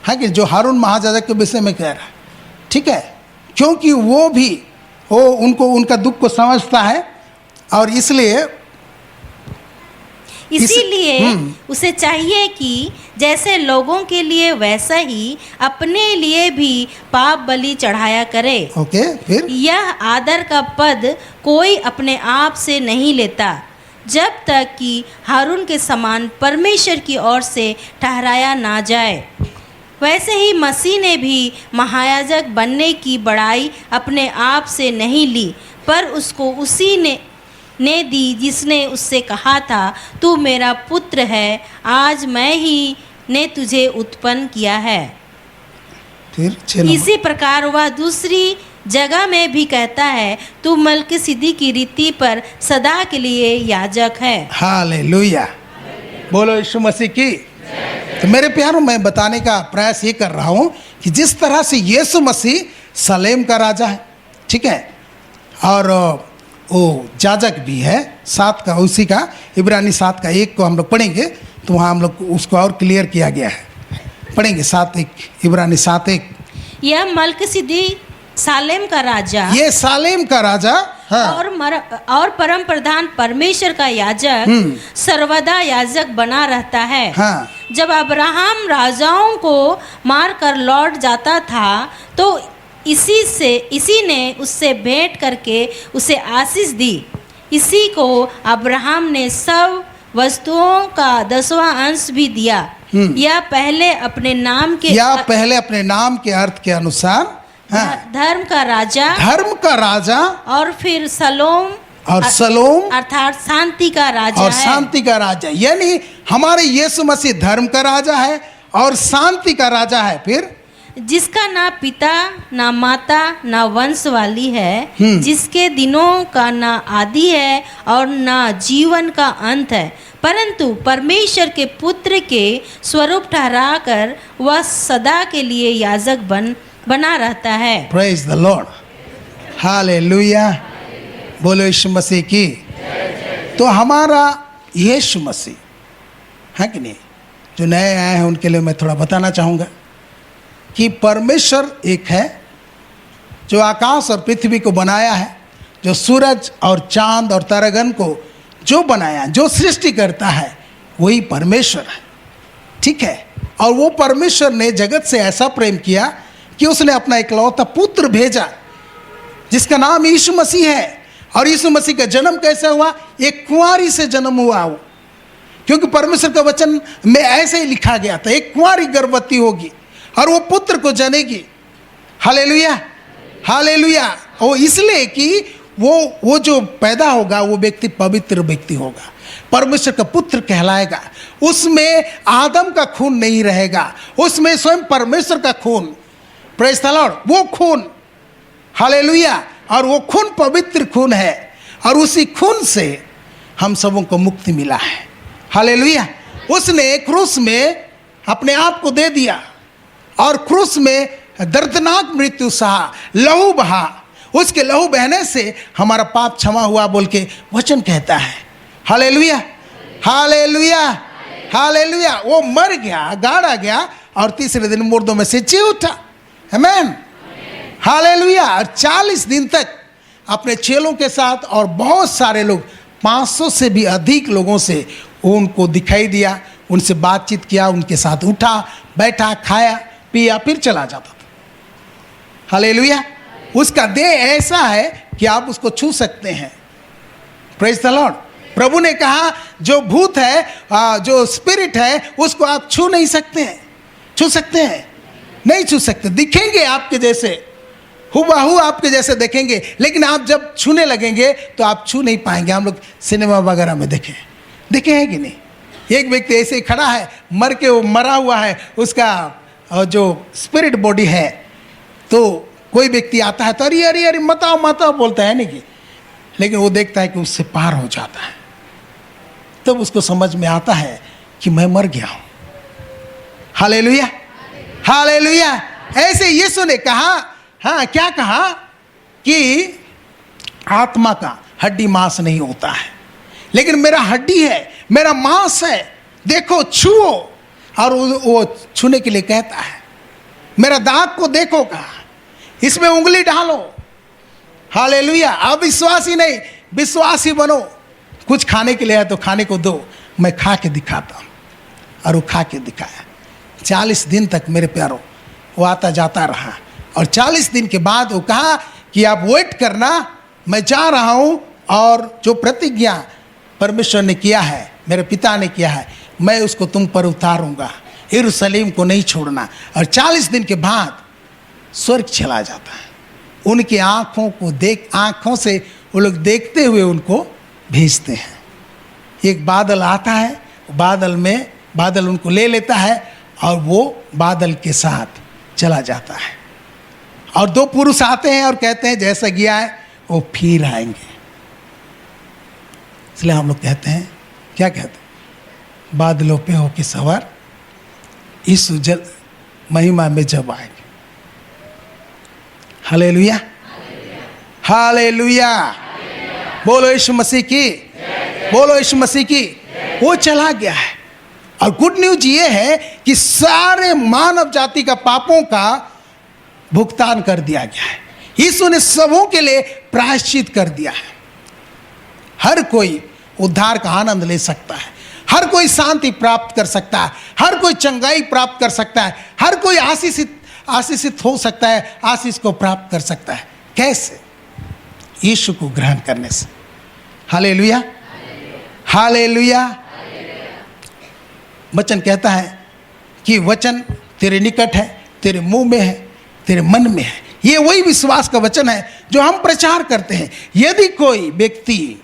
है कि जो हारून महायाजक के विषय में कह रहा है। ठीक है, क्योंकि वो उनका दुख को समझता है, और इसीलिए उसे चाहिए कि जैसे लोगों के लिए वैसा ही अपने लिए भी पाप बलि चढ़ाया करे। ओके, फिर यह आदर का पद कोई अपने आप से नहीं लेता, जब तक कि हारून के समान परमेश्वर की ओर से ठहराया ना जाए। वैसे ही मसीह ने भी महायाजक बनने की बड़ाई अपने आप से नहीं ली, पर उसको उसी ने दी जिसने उससे कहा था, तू मेरा पुत्र है, आज मैं ही ने तुझे उत्पन्न किया है। फिर इसी प्रकार वह दूसरी जगह में भी कहता है, तू मेल्किसेदेक की रीति पर सदा के लिए याजक है। हालेलुया, बोलो यीशु मसीह की। तो मेरे प्यारों, मैं बताने का प्रयास ये कर रहा हूँ कि जिस तरह से यीशु मसीह सलेम का राजा है, ठीक है, और वो याजक भी है 7 का, उसी का इब्रानी 7 का 1 को हम लोग पढ़ेंगे तो वहाँ हम लोग उसको और क्लियर किया गया है। पढ़ेंगे 7:1, इब्रानी 7:1। यह मेल्किसेदेक सालेम का राजा, ये सालेम का राजा, हाँ, और परम प्रधान परमेश्वर का याजक सर्वदा याजक बना रहता है। हाँ। जब अब्राहम राजाओं को मार कर लौट जाता था तो इसी ने उससे भेंट करके उसे आशीष दी। इसी को अब्राहम ने सब वस्तुओं का 10वां अंश भी दिया। या पहले अपने नाम के अर्थ के अनुसार, हाँ, धर्म का राजा और फिर सलोम अर्थात शांति का राजा, यानी हमारे यीशु मसीह धर्म का राजा है और शांति का राजा है। फिर जिसका ना पिता ना माता ना वंश वाली है, जिसके दिनों का ना आदि है और ना जीवन का अंत है, परंतु परमेश्वर के पुत्र के स्वरूप ठहराकर वह सदा के लिए याजक बना रहता है। Praise the Lord, hallelujah. बोलो यीशु मसीह की। तो हमारा यीशु मसीह है कि नहीं, जो नए आए हैं उनके लिए मैं थोड़ा बताना चाहूँगा कि परमेश्वर एक है जो आकाश और पृथ्वी को बनाया है, जो सूरज और चांद और तारागण को जो बनाया, जो सृष्टि करता है, वही परमेश्वर है। ठीक है। और वो परमेश्वर ने जगत से ऐसा प्रेम किया कि उसने अपना इकलौता पुत्र भेजा जिसका नाम यीशु मसीह है। और यीशु मसीह का जन्म कैसे हुआ? एक कुंवारी से जन्म हुआ वो, क्योंकि परमेश्वर का वचन में ऐसे ही लिखा गया था, एक कुंवारी गर्भवती होगी और वो पुत्र को जनेगी। Hallelujah, hallelujah. वो इसलिए कि वो जो पैदा होगा वो व्यक्ति पवित्र व्यक्ति होगा, परमेश्वर का पुत्र कहलाएगा। उसमें आदम का खून नहीं रहेगा, उसमें स्वयं परमेश्वर का खून, प्रेज़ द लॉर्ड, वो खून, हालेलुया। और वो खून पवित्र खून है और उसी खून से हम सबों को मुक्ति मिला है। हालेलुया। उसने क्रूस में अपने आप को दे दिया और क्रूस में दर्दनाक मृत्यु सहा, लहू बहा। उसके लहू बहने से हमारा पाप क्षमा हुआ बोल के वचन कहता है। Hallelujah, hallelujah, hallelujah. वो मर गया, गाड़ा गया और तीसरे दिन मुर्दों में से जी उठा। आमीन, हालेलुया। और 40 दिन तक अपने चेलों के साथ और बहुत सारे लोग, 500 से भी अधिक लोगों से उनको दिखाई दिया, उनसे बातचीत किया, उनके साथ उठा बैठा, खाया पिया, फिर चला जाता था। हालेलुया। उसका देह ऐसा है कि आप उसको छू सकते हैं। Praise the Lord. प्रभु ने कहा जो भूत है, जो स्पिरिट है, उसको आप छू नहीं सकते हैं। छू सकते हैं? नहीं छू सकते। दिखेंगे आपके जैसे, हुबहू आपके जैसे देखेंगे, लेकिन आप जब छूने लगेंगे तो आप छू नहीं पाएंगे। हम लोग सिनेमा वगैरह में देखे हैं कि नहीं, एक व्यक्ति ऐसे ही खड़ा है, मर के वो मरा हुआ है, उसका जो स्पिरिट बॉडी है, तो कोई व्यक्ति आता है तो अरे अरे अरे मत आओ मत आओ बोलता है नहीं कि, लेकिन वो देखता है कि उससे पार हो जाता है, तब उसको समझ में आता है कि मैं मर गया हूँ। Hallelujah, hallelujah. ऐसे यीशु ने कहा, हाँ क्या कहा कि आत्मा का हड्डी मांस नहीं होता है, लेकिन मेरा हड्डी है, मेरा मांस है, देखो छुओ। और वो छूने के लिए कहता है, मेरा दाग को देखो, कहा इसमें उंगली डालो। हालेलुया। अब विश्वासी नहीं, विश्वासी बनो। कुछ खाने के लिए है तो खाने को दो, मैं खा के दिखाता हूँ। और वो खा के दिखाया। 40 दिन तक मेरे प्यारों वो आता जाता रहा। और 40 दिन के बाद वो कहा कि आप वेट करना, मैं जा रहा हूँ, और जो प्रतिज्ञा परमेश्वर ने किया है, मेरे पिता ने किया है, मैं उसको तुम पर उतारूंगा, यरूशलेम को नहीं छोड़ना। और 40 दिन के बाद स्वर्ग चला जाता है। उनकी आँखों को आँखों से वो लोग देखते हुए उनको भेजते हैं। एक बादल आता है, बादल उनको ले लेता है और वो बादल के साथ चला जाता है। और 2 पुरुष आते हैं और कहते हैं जैसा गया है वो फिर आएंगे। इसलिए हम लोग कहते हैं, क्या कहते हैं, बादलों पे होके सवार यीशु जल महिमा में जब आएंगे। Hallelujah, hallelujah. बोलो यीशु मसीह की, बोलो यीशु मसीह की। वो चला गया है। और गुड न्यूज ये है कि सारे मानव जाति का पापों का भुगतान कर दिया गया है। यीशु ने सबों के लिए प्रायश्चित कर दिया है। हर कोई उद्धार का आनंद ले सकता है, हर कोई शांति प्राप्त कर सकता है, हर कोई चंगाई प्राप्त कर सकता है, हर कोई आशीषित हो सकता है, आशीष को प्राप्त कर सकता है। कैसे? यीशु को ग्रहण करने से। Hallelujah, hallelujah. वचन कहता है कि वचन तेरे निकट है, तेरे मुंह में है, तेरे मन में है। ये वही विश्वास का वचन है जो हम प्रचार करते हैं। यदि कोई व्यक्ति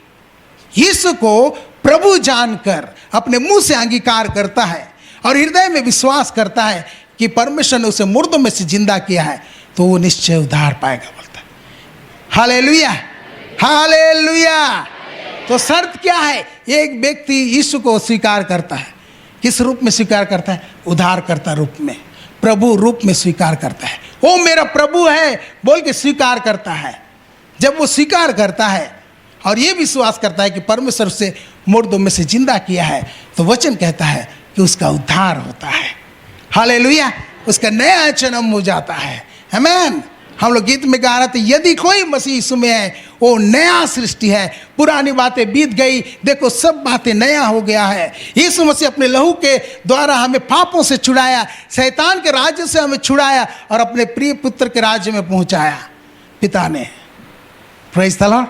यीशु को प्रभु जानकर अपने मुंह से अंगीकार करता है और हृदय में विश्वास करता है कि परमेश्वर ने उसे मुर्दों में से जिंदा किया है, तो वो निश्चय उद्धार पाएगा बोलता है। Hallelujah, hallelujah. तो शर्त क्या है? एक व्यक्ति यीशु को स्वीकार करता है। किस रूप में स्वीकार करता है? उद्धारकर्ता रूप में, प्रभु रूप में स्वीकार करता है। वो मेरा प्रभु है बोल के स्वीकार करता है। जब वो स्वीकार करता है और ये विश्वास करता है कि परमेश्वर उसे मुर्दों में से जिंदा किया है, तो वचन कहता है कि उसका उद्धार होता है। हालेलुया, उसका नया जन्म हो जाता है। आमीन। हम लोग गीत में गा रहे थे, यदि कोई मसीह यीशु में है वो नया सृष्टि है, पुरानी बातें बीत गई, देखो सब बातें नया हो गया है। यीशु मसीह अपने लहू के द्वारा हमें पापों से छुड़ाया, शैतान के राज्य से हमें छुड़ाया और अपने प्रिय पुत्र के राज्य में पहुंचाया पिता ने। Praise the Lord,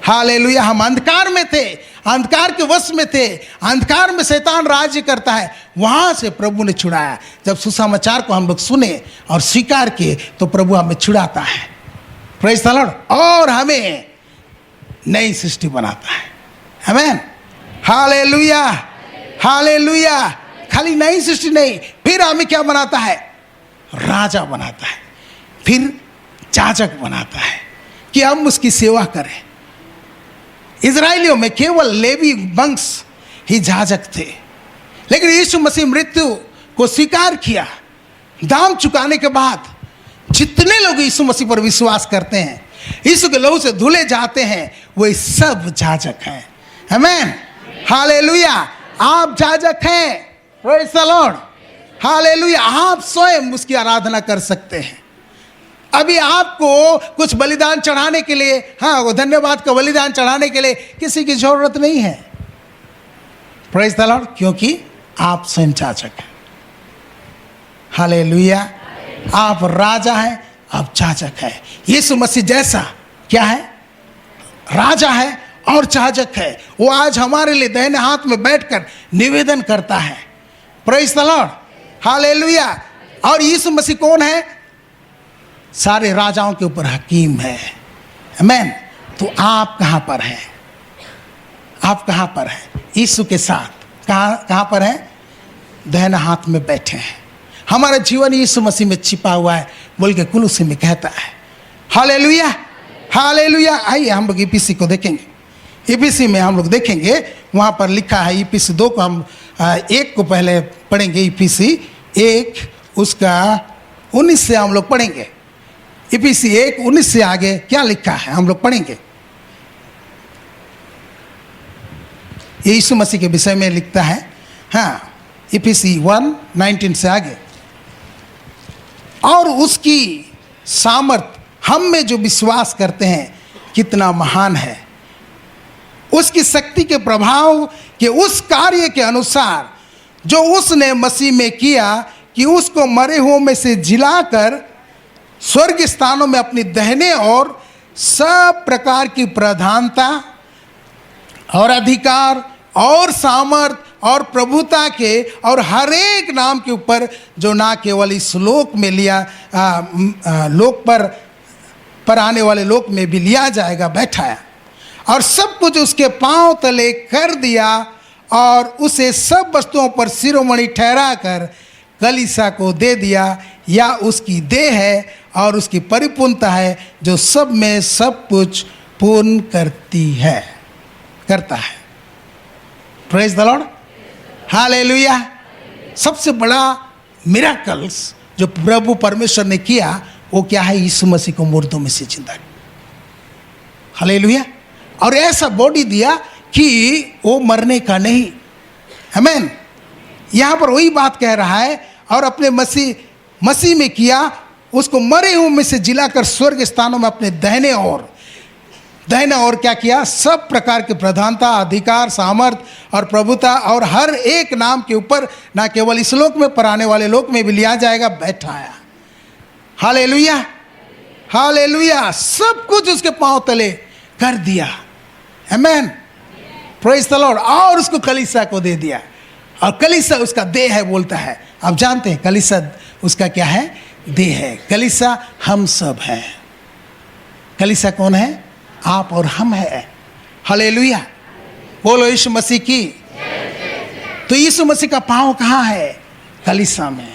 hallelujah. हम अंधकार में थे, अंधकार के वश में थे, अंधकार में शैतान राज्य करता है, वहां से प्रभु ने छुड़ाया। जब सुसमाचार को हम लोग सुने और स्वीकार किए तो प्रभु हमें छुड़ाता है। प्रेज़ द लॉर्ड, और हमें नई सृष्टि बनाता है। आमीन, हालेलुया, हालेलुया। खाली नई सृष्टि नहीं, फिर हमें क्या बनाता है? राजा बनाता है, फिर याजक बनाता है कि हम उसकी सेवा करें। इजराइलियों में केवल लेवी वंश ही याजक थे, लेकिन यीशु मसीह मृत्यु को स्वीकार किया। दाम चुकाने के बाद जितने लोग यीशु मसीह पर विश्वास करते हैं, यीशु के लहू से धुले जाते हैं, वे सब याजक हैं। आमीन, हालेलुया। आप याजक हैं। Praise the Lord, hallelujah. आप स्वयं उसकी आराधना कर सकते हैं। अभी आपको कुछ बलिदान चढ़ाने के लिए, हाँ, वो धन्यवाद का बलिदान चढ़ाने के लिए किसी की जरूरत नहीं है। प्रेज़ द लॉर्ड, क्योंकि आप स्वयं याजक हैं। हालेलुया। आप राजा हैं, आप याजक हैं। यीशु मसीह जैसा क्या है? राजा है और याजक है। वो आज हमारे लिए दाहिने हाथ में बैठकर निवेदन करता है। Praise the Lord, hallelujah. और यीशु मसीह कौन है? सारे राजाओं के ऊपर हकीम है। आमीन। तो आप कहाँ पर हैं? आप कहाँ पर हैं? यीशु के साथ कहाँ पर हैं? दाहिने हाथ में बैठे हैं। हमारा जीवन यीशु मसीह में छिपा हुआ है बोल के कुलुसी में कहता है। Hallelujah, hallelujah. आइए हम लोग ईपीसी को देखेंगे। ईपीसी में हम लोग देखेंगे, वहाँ पर लिखा है ईपीसी 2 को हम 1 को पहले पढ़ेंगे। ईपीसी 1 उसका 19 से हम लोग पढ़ेंगे। ईपीसी 1:19 से आगे क्या लिखा है हम लोग पढ़ेंगे। ये यीशु मसीह के विषय में लिखता है। हाँ, ईपीसी 1:19 से आगे। और उसकी सामर्थ हम में जो विश्वास करते हैं कितना महान है, उसकी शक्ति के प्रभाव के उस कार्य के अनुसार जो उसने मसीह में किया, कि उसको मरे हुओं में से जिलाकर स्वर्ग स्थानों में अपनी दाहिने और सब प्रकार की प्रधानता और अधिकार और सामर्थ और प्रभुता के और हर एक नाम के ऊपर, जो ना केवल इस लोक में लिया लोक पर आने वाले लोक में भी लिया जाएगा, बैठाया। और सब कुछ उसके पांव तले कर दिया और उसे सब वस्तुओं पर शिरोमणि ठहरा कर कलीसिया को दे दिया, या उसकी देह है और उसकी परिपूर्णता है, जो सब में सब कुछ पूर्ण करता है। Praise the Lord, hallelujah. सबसे बड़ा मिरेकल्स जो प्रभु परमेश्वर ने किया वो क्या है? यीशु मसीह को मुर्दों में से जिंदा किया। हालेलुया। और ऐसा बॉडी दिया कि वो मरने का नहीं। आमीन। यहाँ पर वही बात कह रहा है, और अपने मसीह में किया, उसको मरे हुए में से जिलाकर स्वर्ग स्थानों में अपने दाहिने और क्या किया? सब प्रकार की प्रधानता, अधिकार, सामर्थ और प्रभुता और हर एक नाम के ऊपर, ना केवल इस लोक में पर आने वाले लोक में भी लिया जाएगा, बैठाया। Hallelujah, hallelujah. सब कुछ उसके पांव तले कर दिया। आमीन, प्रेज़ द लॉर्ड। और उसको कलीसिया को दे दिया, और कलीसिया उसका देह है बोलता है। आप जानते हैं कलीसिया उसका क्या है? देह है। कलीसिया हम सब हैं। कलीसिया कौन है? आप और हम हैं। हालेलुया, बोलो यीशु मसीह की। तो यीशु मसीह का पांव कहाँ है? कलीसिया में।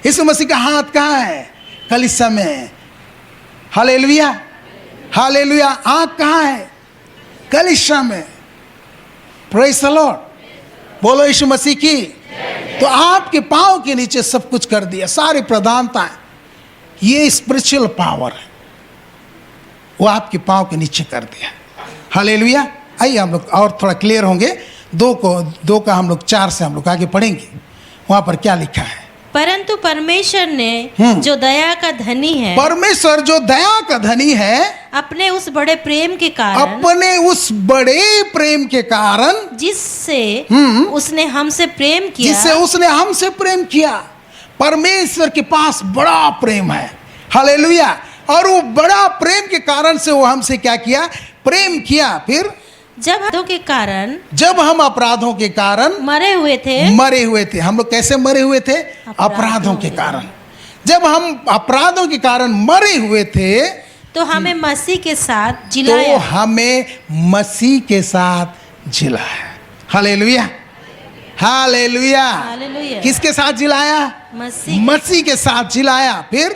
यीशु मसीह का हाथ कहाँ है? कलीसिया में। Hallelujah, hallelujah. आँख कहाँ है? कलीसिया में। Praise the Lord. बोलो यीशु मसीह की। तो आपके पाँव के नीचे सब कुछ कर दिया, सारी प्रधानताएं। ये स्पिरिचुअल पावर है, वो आपके पाँव के नीचे कर दिया। हालेलुया। आइए हम लोग और थोड़ा क्लियर होंगे। दो का हम लोग 4 से हम लोग आगे पढ़ेंगे। वहां पर क्या लिखा है? परंतु परमेश्वर ने जो दया का धनी है, परमेश्वर जो दया का धनी है, अपने उस बड़े प्रेम के कारण, अपने उस बड़े प्रेम के कारण, जिससे उसने हमसे प्रेम किया, जिससे उसने हमसे प्रेम किया। परमेश्वर के पास बड़ा प्रेम है। हालेलुया। और वो बड़ा प्रेम के कारण से वो हमसे क्या किया? प्रेम किया। फिर जब हम अपराधों के कारण मरे हुए थे। हम लोग कैसे मरे हुए थे? अपराधों के कारण। जब हम अपराधों के कारण मरे हुए थे, तो हमें मसीह के साथ जिलाया। Hallelujah, hallelujah. किसके साथ जिलाया? मसीह के साथ जिलाया। फिर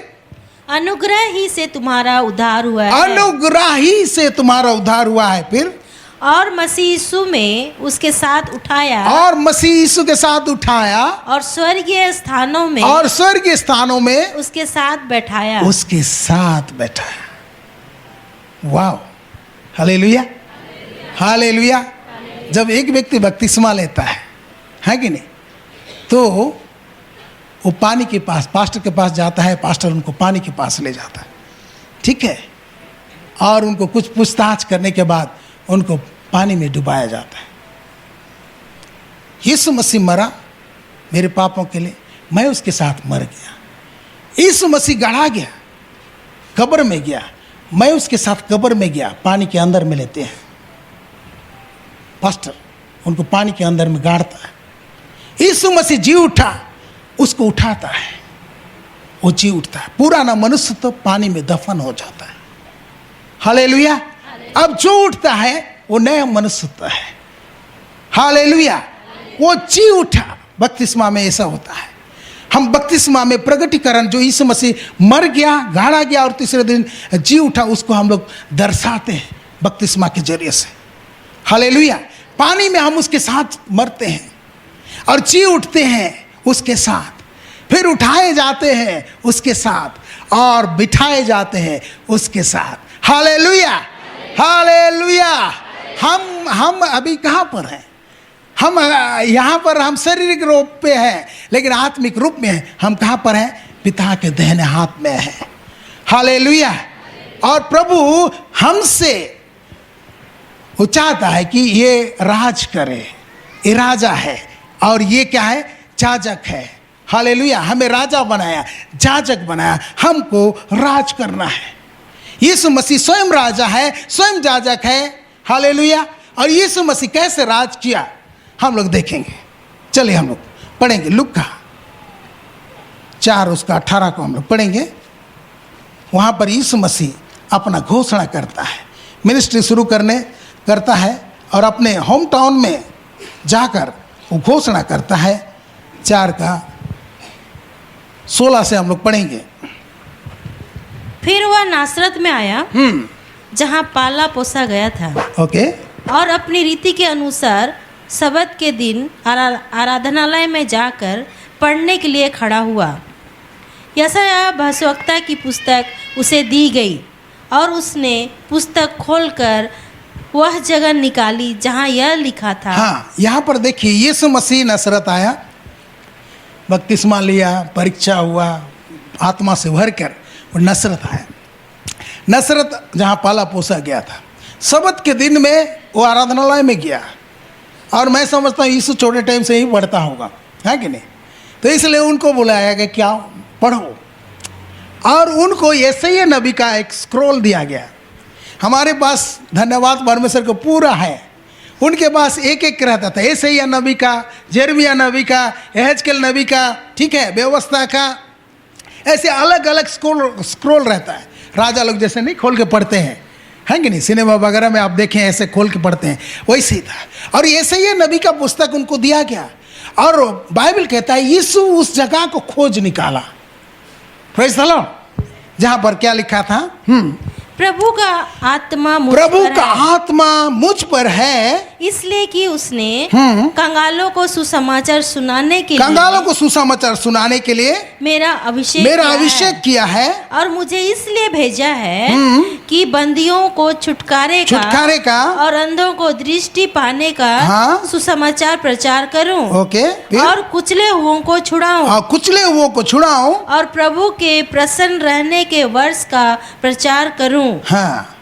अनुग्रह ही से तुम्हारा उद्धार हुआ है। अनुग्रह ही से तुम्हारा उद्धार हुआ है। फिर और मसीह यीशु में उसके साथ उठाया, और स्वर्गीय स्थानों में उसके साथ बैठाया। वाह, हालेलुया, हालेलुया। जब एक व्यक्ति बपतिस्मा लेता है कि नहीं, तो वो पानी के पास, पास्टर के पास जाता है। पास्टर उनको पानी के पास ले जाता है, ठीक है, और उनको कुछ पूछताछ करने के बाद उनको पानी में डुबाया जाता है। यीशु मसीह मरा मेरे पापों के लिए, मैं उसके साथ मर गया। यीशु मसीह गड़ा गया, कब्र में गया, मैं उसके साथ कब्र में गया। पानी के अंदर में लेते हैं, पास्टर उनको पानी के अंदर में गाड़ता है। यीशु मसीह जी उठा, उसको उठाता है, वो जी उठता है। पुराना मनुष्य तो पानी में दफन हो जाता है। हालेलुया। अब जो उठता है वो नया मनुष्य होता है। हालेलुया। वो जी उठा। बपतिस्मा में ऐसा होता है। हम बपतिस्मा में प्रगटीकरण, जो यीशु मसीह मर गया, गाड़ा गया और तीसरे दिन जी उठा, उसको हम लोग दर्शाते हैं बपतिस्मा के जरिए से। हालेलुया। पानी में हम उसके साथ मरते हैं और जी उठते हैं उसके साथ, फिर उठाए जाते हैं उसके साथ और बिठाए जाते हैं उसके साथ। Hallelujah, hallelujah. हम अभी कहाँ पर हैं? हम यहाँ पर हम शारीरिक रूप पे हैं, लेकिन आत्मिक रूप में हैं। हम कहाँ पर हैं? पिता के दाहिने हाथ में हैं। हालेलुया। और प्रभु हमसे वो चाहता है कि ये राज करे। ये राजा है और ये क्या है? जाजक है। हालेलुया। हमें राजा बनाया, जाजक बनाया, हमको राज करना है। यीशु मसीह स्वयं राजा है, स्वयं जाजक है। हालेलुया। और यीशु मसीह कैसे राज किया हम लोग देखेंगे। चलिए हम लोग पढ़ेंगे लूका 4 उसका 18 को हम लोग पढ़ेंगे। वहाँ पर यीशु मसीह अपना घोषणा करता है, मिनिस्ट्री शुरू करता है और अपने होम टाउन में जाकर वो घोषणा करता है। 4 का 16 से हम लोग पढ़ेंगे। फिर वह नासरत में आया, जहाँ पाला पोसा गया था। ओके। और अपनी रीति के अनुसार सबत के दिन आराधनालय में जाकर पढ़ने के लिए खड़ा हुआ। यशायाह भविष्यवक्ता की पुस्तक उसे दी गई और उसने पुस्तक खोलकर वह जगह निकाली जहाँ यह लिखा था। हाँ, यहाँ पर देखिए, यीशु मसीह नसरत आया, बपतिस्मा लिया, परीक्षा हुआ, आत्मा से भरकर वो नसरत आया। नसरत जहाँ पाला पोसा गया था, सबत के दिन में वो आराधनालय में गया। और मैं समझता हूँ यीशु छोटे टाइम से ही पढ़ता होगा, है कि नहीं? तो इसलिए उनको बुलाया गया, क्या पढ़ो। और उनको यशायाह नबी का एक स्क्रोल दिया गया। हमारे पास धन्यवाद परमेश्वर को पूरा है, उनके पास एक एक रहता था। यशायाह नबी का, यिर्मयाह नबी का, यहेजकेल नबी का, ठीक है, व्यवस्था का, ऐसे अलग अलग स्क्रोल रहता है। राजा लोग जैसे नहीं खोल के पढ़ते हैं, है कि नहीं? सिनेमा वगैरह में आप देखें ऐसे खोल के पढ़ते हैं, वैसे ही था। और यशायाह नबी का पुस्तक उनको दिया गया और बाइबल कहता है यीशु उस जगह को खोज निकाला। Praise the Lord. जहां पर क्या लिखा था? प्रभु का आत्मा मुझ प्रभु पर का है, आत्मा मुझ पर है, इसलिए कि उसने कंगालों को सुसमाचार सुनाने के कंगालों लिए को सुसमाचार सुनाने के लिए मेरा अभिषेक किया है, और मुझे इसलिए भेजा है कि बंदियों को छुटकारे का और अंधों को दृष्टि पाने का हाँ। सुसमाचार प्रचार करूं, ओके, फिर और कुचले हुओं को छुड़ाऊं, और कुचले हुओं को छुड़ाऊं, और प्रभु के प्रसन्न रहने के वर्ष का प्रचार करूं। हाँ।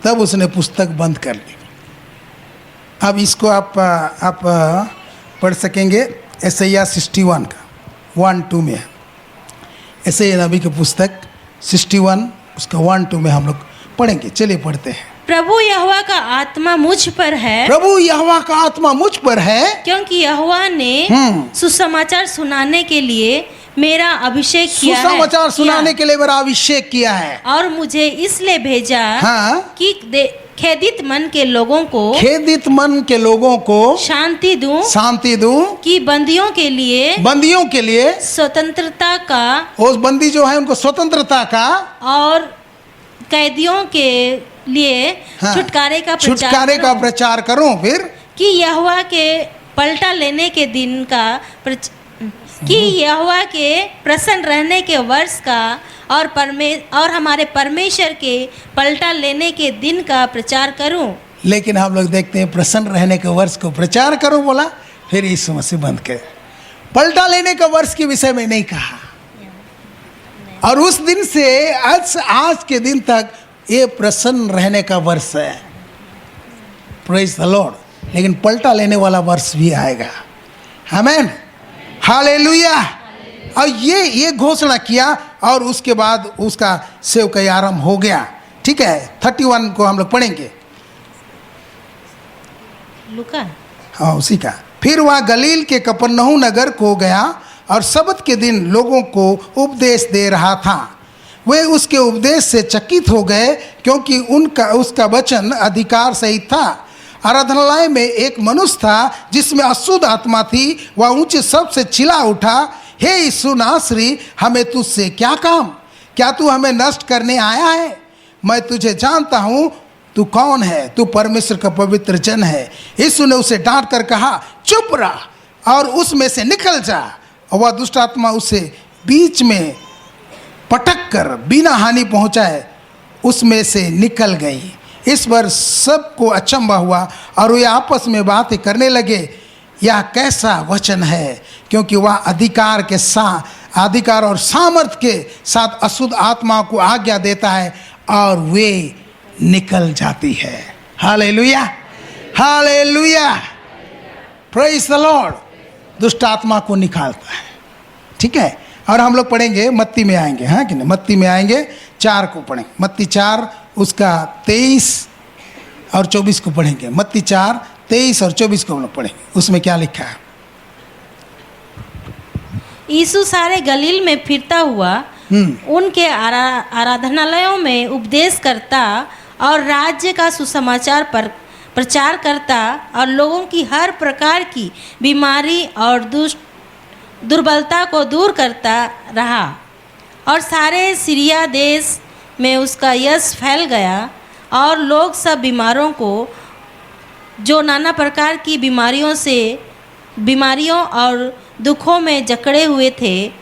तब उसने पुस्तक बंद कर ली। अब इसको आप पढ़ सकेंगे यशायाह 61 का 1-2 में। यशायाह नबी की पुस्तक 61 उसका 1-2 में हम लोग पढ़ेंगे। चलिए पढ़ते हैं। प्रभु यहोवा का आत्मा मुझ पर है, प्रभु यहोवा का आत्मा मुझ पर है, क्योंकि यहोवा ने सुसमाचार सुनाने के लिए मेरा अभिषेक किया है, सुसमाचार सुनाने के लिए मेरा अभिषेक किया है, और मुझे इसलिए भेजा हाँ। कि खेदित मन के लोगों को, खेदित मन के लोगों को शांति दूं, कि बंदियों के लिए स्वतंत्रता का, उस बंदी जो है उनको स्वतंत्रता का, और कैदियों के लिए हाँ। छुटकारे का प्रचार करूं। फिर कि यहोवा के पलटा लेने के दिन का कि यहोवा के प्रसन्न रहने के वर्ष का और हमारे परमेश्वर के पलटा लेने के दिन का प्रचार करूं। लेकिन हम लोग देखते हैं प्रसन्न रहने के वर्ष को प्रचार करो बोला, फिर यीशु मसीह बंद कर, पलटा लेने के वर्ष के विषय में नहीं कहा। और उस दिन से आज के दिन तक ये प्रसन्न रहने का वर्ष है, प्रेज द लॉर्ड। लेकिन पलटा लेने वाला वर्ष भी आएगा, आमीन, हालेलुया। और ये घोषणा किया, और उसके बाद उसका सेवकाई आरंभ हो गया। ठीक है, 31 को हम लोग पढ़ेंगे, लूका, हाँ उसी का। फिर वह गलील के कफरनहूम नगर को गया और सब्त के दिन लोगों को उपदेश दे रहा था। वे उसके उपदेश से चकित हो गए, क्योंकि उसका वचन अधिकार सहित था। आराधनालय में एक मनुष्य था जिसमें अशुद्ध आत्मा थी। वह ऊंचे शब्द से चिल्ला उठा, हे यीशु नासरी, हमें तुझसे क्या काम? क्या तू हमें नष्ट करने आया है? मैं तुझे जानता हूँ, तू कौन है? तू परमेश्वर का पवित्र जन है। यीशु ने उसे डांट कर कहा, चुप रह और उसमें से निकल जा। और वह दुष्ट आत्मा उसे बीच में पटक कर बिना हानि पहुँचाए उसमें से निकल गई। इस पर सबको अचंभा हुआ और वे आपस में बातें करने लगे, यह कैसा वचन है? क्योंकि वह अधिकार और सामर्थ के साथ अशुद्ध आत्मा को आज्ञा देता है और वे निकल जाती है। Hallelujah, hallelujah, praise the Lord. दुष्ट आत्मा को निकालता है। ठीक है, और हम लोग पढ़ेंगे, मत्ती में आएंगे, हाँ कि नहीं, मत्ती में आएंगे, 4 को पढ़ेंगे, मत्ती 4 उसका 23 और 24 को पढ़ेंगे। मत्ती 4 23 और 24 को हम लोग पढ़ेंगे। उसमें क्या लिखा है? यीशु सारे गलील में फिरता हुआ उनके आराधनालयों में उपदेश करता और राज्य का सुसमाचार पर प्रचार करता और लोगों की हर प्रकार की बीमारी और दुर्बलता को दूर करता रहा। और सारे सीरिया देश में उसका यश फैल गया और लोग सब बीमारों को, जो नाना प्रकार की बीमारियों और दुखों में जकड़े हुए थे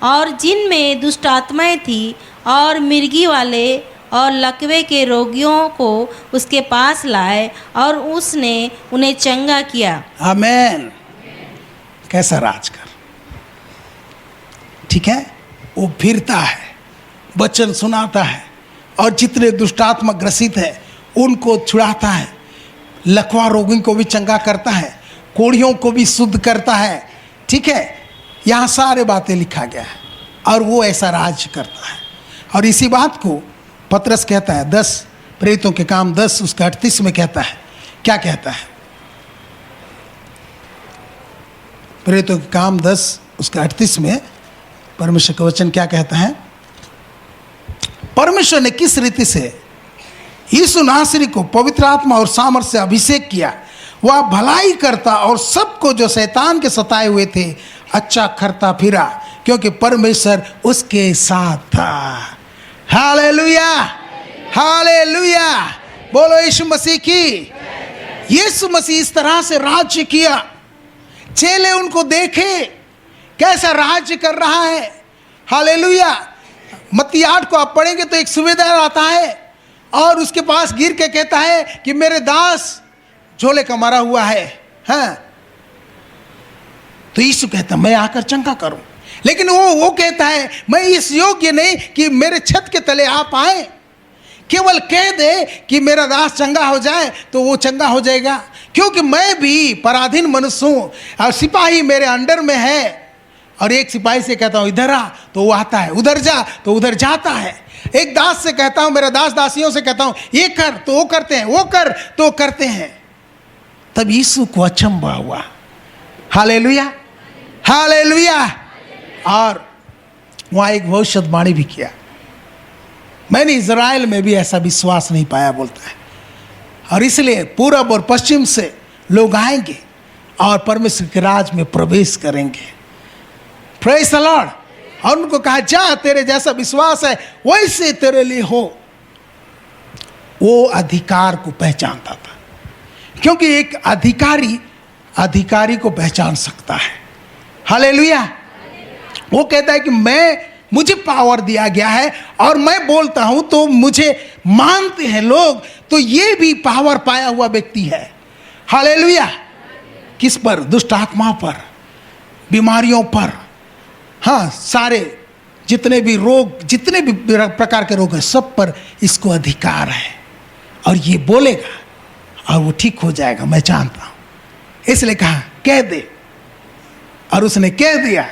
और जिनमें दुष्ट आत्माएं थी और मिर्गी वाले और लकवे के रोगियों को उसके पास लाए और उसने उन्हें चंगा किया। आमीन। कैसा राजकर, ठीक है, वो फिरता है, वचन सुनाता है और जितने दुष्टात्मा ग्रसित है उनको छुड़ाता है, लकवा रोगी को भी चंगा करता है, कोढ़ियों को भी शुद्ध करता है। ठीक है, यहाँ सारे बातें लिखा गया है और वो ऐसा राज करता है। और इसी बात को पतरस कहता है 10 प्रेरितों के काम 10 उसका 38 में कहता है। क्या कहता है? प्रेरितों के काम 10 उसका 38 में परमेश्वर का वचन क्या कहता है? परमेश्वर ने किस रीति से यीशु नासरी को पवित्र आत्मा और सामर्थ से अभिषेक किया। वह भलाई करता और सबको जो शैतान के सताए हुए थे अच्छा करता फिरा। क्योंकि परमेश्वर उसके साथ था। हालेलुया, हालेलुया, बोलो यीशु मसीह की। यीशु मसीह इस तरह से राज्य किया, चेले उनको देखे कैसा राज्य कर रहा है। हालेलुया। मत्ती 8 को आप पढ़ेंगे तो एक सूबेदार आता है और उसके पास गिर के कहता है कि मेरे दास झोले का मारा हुआ है। हाँ, तो यीशु कहता मैं आकर चंगा करूं, लेकिन वो कहता है मैं इस योग्य नहीं कि मेरे छत के तले आप आए, केवल कह दे कि मेरा दास चंगा हो जाए तो वो चंगा हो जाएगा, क्योंकि मैं भी पराधीन मनुष्य हूँ और सिपाही मेरे अंडर में है। और एक सिपाही से कहता हूँ इधर आ तो वो आता है, उधर जा तो उधर जाता है। एक दास से कहता हूँ, मेरा दास दासियों से कहता हूँ ये कर तो वो करते हैं, वो कर तो वो करते हैं। तब यीशु को अचंभा हुआ। Hallelujah, hallelujah. और वहाँ एक भविष्यवाणी भी किया, मैंने इज़राइल में भी ऐसा विश्वास नहीं पाया बोलता है, और इसलिए पूरब और पश्चिम से लोग आएंगे और परमेश्वर के राज में प्रवेश करेंगे। Praise the Lord. और उनको कहा जा तेरे जैसा विश्वास है वैसे तेरे लिए हो। वो अधिकार को पहचानता था, क्योंकि एक अधिकारी को पहचान सकता है। हालेलुया। वो कहता है कि मुझे पावर दिया गया है और मैं बोलता हूं तो मुझे मानते हैं लोग, तो ये भी पावर पाया हुआ व्यक्ति है। हालेलुया। किस पर? दुष्ट आत्मा पर, बीमारियों पर, हाँ, सारे जितने भी रोग, जितने भी प्रकार के रोग हैं सब पर इसको अधिकार है, और ये बोलेगा और वो ठीक हो जाएगा, मैं जानता हूं। इसलिए कहा कह दे, और उसने कह दिया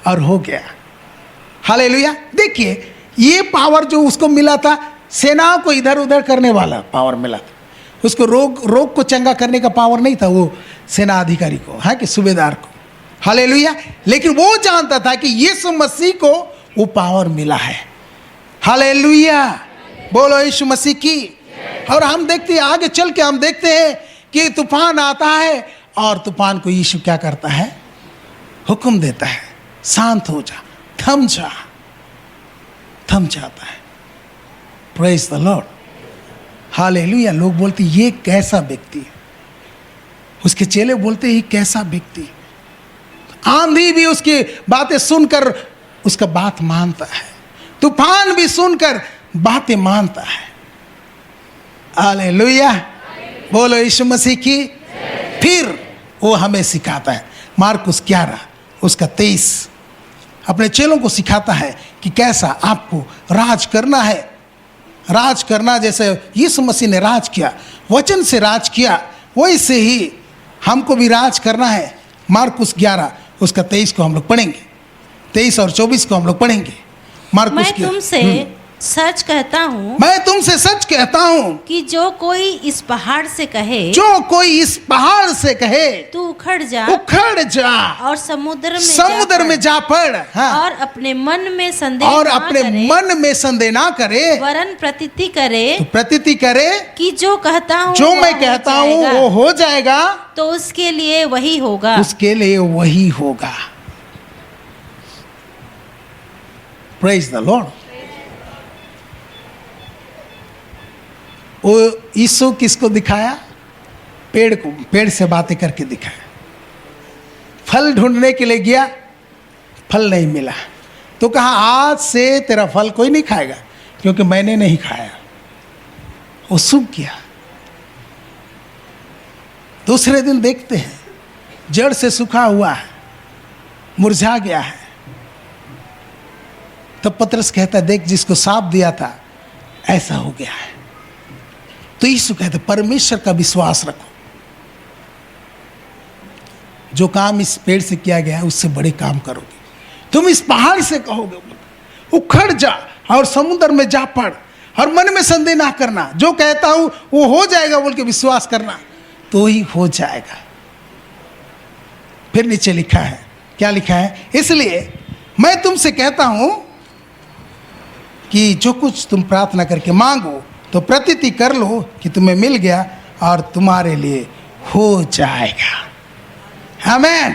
और हो गया। हालेलुया। देखिए ये पावर जो उसको मिला था, सेनाओं को इधर उधर करने वाला पावर मिला था, उसको रोग को चंगा करने का पावर नहीं था वो सेना अधिकारी को, हाँ, कि सूबेदार को। हालेलुया। लेकिन वो जानता था कि यीशु मसीह को वो पावर मिला है। हालेलुया, बोलो यीशु मसीह की। और हम देखते हैं, आगे चल के हम देखते हैं कि तूफान आता है और तूफान को यीशु क्या करता है? हुक्म देता है, शांत हो जा, थम जा, थम जाता है। Praise the Lord. हालेलुया। लोग बोलते ये कैसा व्यक्ति है, उसके चेले बोलते ये कैसा व्यक्ति। आंधी भी उसकी बातें सुनकर उसका बात मानता है, तूफान भी सुनकर बातें मानता है। हालेलुया, बोलो यीशु मसीह की। फिर वो हमें सिखाता है, मार्कुस 11 उसका 23 अपने चेलों को सिखाता है कि कैसा आपको राज करना है। राज करना जैसे यीशु मसीह ने राज किया, वचन से राज किया, वैसे ही हमको भी राज करना है। मार्कुस 11 उसका 23 को हम लोग पढ़ेंगे, 23 और 24 को हम लोग पढ़ेंगे। मार्कुस मैं तुमसे सच कहता हूँ, मैं तुमसे सच कहता हूँ कि जो कोई इस पहाड़ से कहे, जो कोई इस पहाड़ से कहे तू उखड़ जा, उखड़ जा और समुद्र में जा पड़, हाँ, और अपने मन में संदेह और ना अपने करे, मन में संदेह ना करे, वरन प्रतीति करे, तो प्रतीति करे कि जो कहता हूँ जो वो मैं हो कहता हूँ जाएगा, वो हो जाएगा, तो उसके लिए वही होगा। उसके लिए वही होगा। Praise the Lord. वो यीशु किसको दिखाया? पेड़ को, पेड़ से बातें करके दिखाया। फल ढूंढने के लिए गया, फल नहीं मिला, तो कहा आज से तेरा फल कोई नहीं खाएगा, क्योंकि मैंने नहीं खाया। वो सूख गया। दूसरे दिन देखते हैं जड़ से सूखा हुआ है, मुरझा गया है। तब पतरस कहता है देख जिसको साप दिया था ऐसा हो गया है। तो यीशु कहते परमेश्वर का विश्वास रखो, जो काम इस पेड़ से किया गया है उससे बड़े काम करोगे। तुम इस पहाड़ से कहोगे उखड़ जा और समुद्र में जा पड़, और मन में संदेह ना करना, जो कहता हूं वो हो जाएगा बोल के विश्वास करना, तो ही हो जाएगा। फिर नीचे लिखा है, क्या लिखा है? इसलिए मैं तुमसे कहता हूं कि जो कुछ तुम प्रार्थना करके मांगो तो प्रतीति कर लो कि तुम्हें मिल गया और तुम्हारे लिए हो जाएगा। आमेन,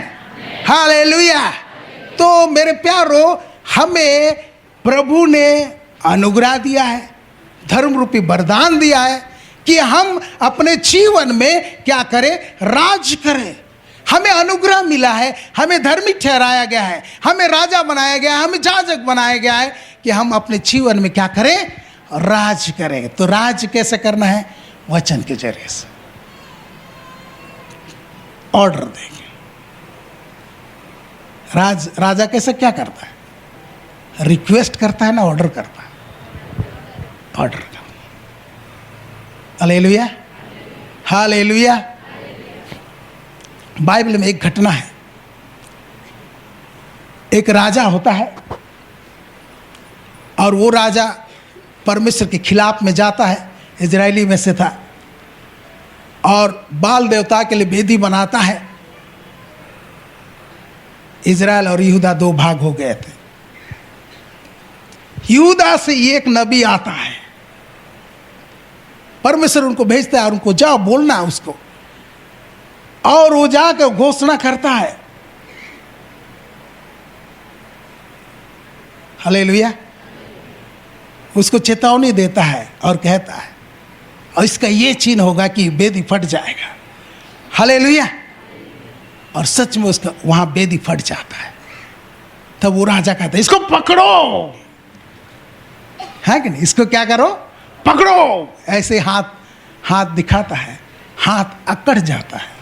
हालेलुया। तो मेरे प्यारो, हमें प्रभु ने अनुग्रह दिया है, धर्म रूपी वरदान दिया है कि हम अपने जीवन में क्या करें, राज करें। हमें अनुग्रह मिला है, हमें धर्मी ठहराया गया है, हमें राजा बनाया गया है, हमें याजक बनाया गया है कि हम अपने जीवन में क्या करें, राज करें। तो राज कैसे करना है, वचन के जरिए से ऑर्डर देंगे। राजा कैसे क्या करता है, रिक्वेस्ट करता है ना, ऑर्डर करता है, ऑर्डर करता है। Hallelujah, hallelujah. बाइबल में एक घटना है, एक राजा होता है और वो राजा परमेश्वर के खिलाफ में जाता है, इजरायली में से था, और बाल देवता के लिए वेदी बनाता है। इजराइल और यहूदा दो भाग हो गए थे। यहूदा से एक नबी आता है, परमेश्वर उनको भेजता है और उनको जाओ बोलना उसको, और वो जाकर घोषणा करता है। हालेलुया। उसको चेतावनी देता है और कहता है, और इसका ये चिन्ह होगा कि वेदी फट जाएगा। हालेलुया। और सच में उसका वहां वेदी फट जाता है। तब वो राजा कहता है, इसको पकड़ो, है कि नहीं, इसको क्या करो, पकड़ो। ऐसे हाथ दिखाता है, हाथ अकड़ जाता है,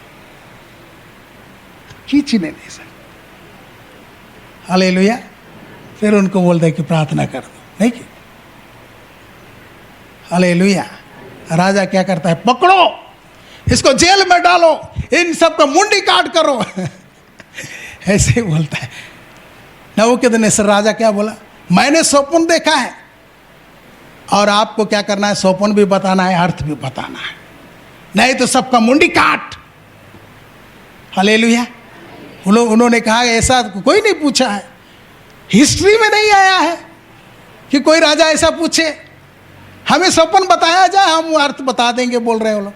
खींचने नहीं सकते। हालेलुया। फिर उनको बोलते हैं कि प्रार्थना कर दो, नहीं कि। हालेलुया। राजा क्या करता है, पकड़ो, इसको जेल में डालो, इन सब का मुंडी काट करो। ऐसे ही बोलता है। नबूकदनेस्सर राजा क्या बोला, मैंने स्वप्न देखा है, और आपको क्या करना है, स्वप्न भी बताना है, अर्थ भी बताना है, नहीं तो सबका मुंडी काट। हालेलुया। उन्होंने कहा ऐसा कोई नहीं पूछा है, हिस्ट्री में नहीं आया है कि कोई राजा ऐसा पूछे, हमें स्वप्न बताया जाए, हम अर्थ बता देंगे, बोल रहे हो लोग।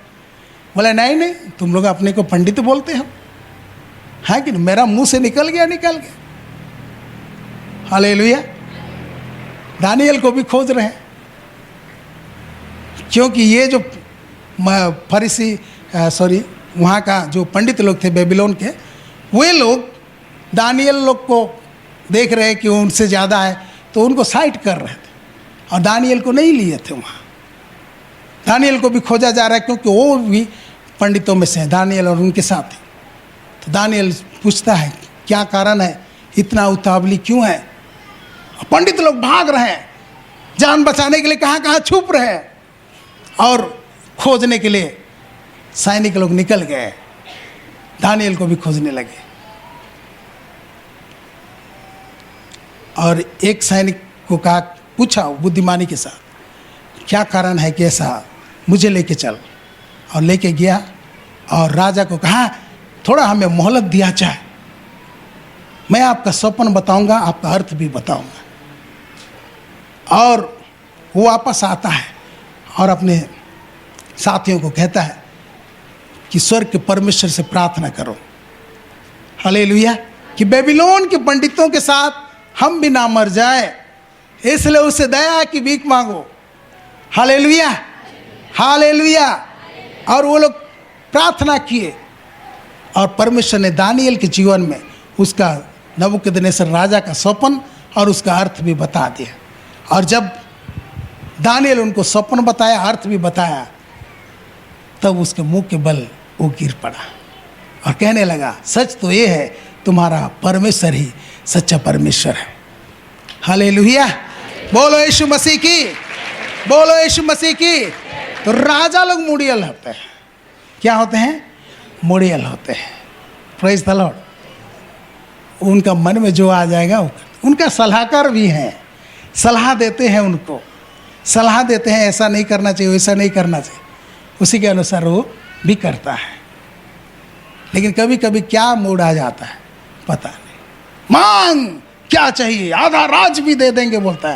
बोले नहीं, तुम लोग अपने को पंडित बोलते हो, है कि नहीं, मेरा मुंह से निकल गया। हालेलुया। दानियल को भी खोज रहे हैं, क्योंकि ये जो फरीसी वहाँ का जो पंडित लोग थे बेबीलोन के, वे लोग दानियल लोग को देख रहे कि उनसे ज़्यादा है, तो उनको साइड कर रहे थे और दानियल को नहीं लिए थे वहाँ। दानियल को भी खोजा जा रहा है, क्योंकि वो भी पंडितों में से हैं, दानियल और उनके साथ ही। तो दानियल पूछता है, क्या कारण है, इतना उतावली क्यों है। पंडित लोग भाग रहे हैं, जान बचाने के लिए कहाँ छुप रहे हैं, और खोजने के लिए सैनिक लोग निकल गए, दानियल को भी खोजने लगे। और एक सैनिक को कहा, पूछा बुद्धिमानी के साथ, क्या कारण है कि ऐसा, मुझे लेके चल। और लेके गया और राजा को कहा, थोड़ा हमें मोहलत दिया जाए, मैं आपका स्वप्न बताऊंगा, आपका अर्थ भी बताऊंगा। और वो वापस आता है और अपने साथियों को कहता है कि स्वर्ग के परमेश्वर से प्रार्थना करो, हालेलुया, कि बेबीलोन के पंडितों के साथ हम भी ना मर जाए, इसलिए उससे दया की भीख मांगो। Hallelujah, hallelujah. और वो लोग प्रार्थना किए, और परमेश्वर ने दानियल के जीवन में उसका नबूकदनेस्सर राजा का स्वप्न और उसका अर्थ भी बता दिया। और जब दानियल उनको स्वप्न बताया, अर्थ भी बताया, तब उसके मुंह के बल वो गिर पड़ा और कहने लगा, सच तो ये है, तुम्हारा परमेश्वर ही सच्चा परमेश्वर है। हालेलुया। बोलो यीशु मसीह की, बोलो यीशु मसीह की। तो राजा लोग मुड़ियल होते हैं, क्या होते हैं, मुड़ियल होते हैं। Praise the Lord. उनका मन में जो आ जाएगा, उनका सलाहकार भी हैं, सलाह देते हैं, उनको सलाह देते हैं, ऐसा नहीं करना चाहिए, वैसा नहीं करना चाहिए, उसी के अनुसार वो भी करता है। लेकिन कभी कभी क्या मूड आ जाता है पता नहीं, मांग क्या चाहिए, आधा राज भी दे देंगे बोलता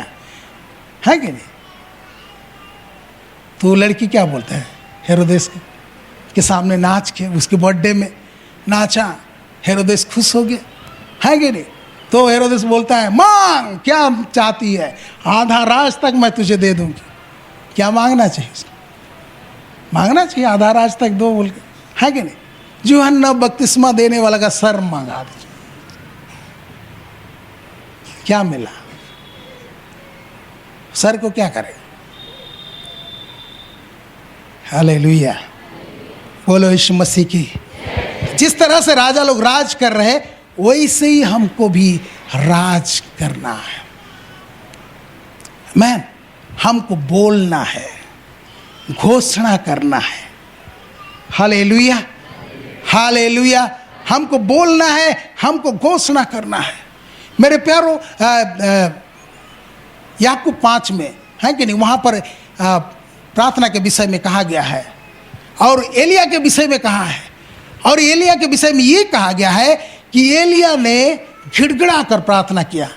है कि नहीं। तो लड़की क्या बोलता है, हेरोदेस के सामने नाच के, उसके बर्थडे में नाचा, हेरोदेस खुश हो गया, है कि नहीं। तो हेरोदेस बोलता है मांग, क्या चाहती है? आधा राज तक मैं तुझे दे दूंगी। क्या मांगना चाहिए उसको? मांगना चाहिए आधा राज तक दो बोल के, है कि नहीं? यूहन्ना बपतिस्मा देने वाला का सर मांगा दीजिए। क्या मिला? सर को क्या करेगा? हालेलुया, बोलो यीशु मसीह की। जिस तरह से राजा लोग राज कर रहे वैसे ही हमको भी राज करना है। मैन, हमको बोलना है, घोषणा करना है। Hallelujah, hallelujah. हमको बोलना है, हमको घोषणा करना है। मेरे प्यारो, याकूब 5 में है कि नहीं, वहाँ पर प्रार्थना के विषय में कहा गया है और एलिया के विषय में कहा है। और एलिया के विषय में ये कहा गया है कि एलिया ने गिड़गिड़ा कर प्रार्थना किया।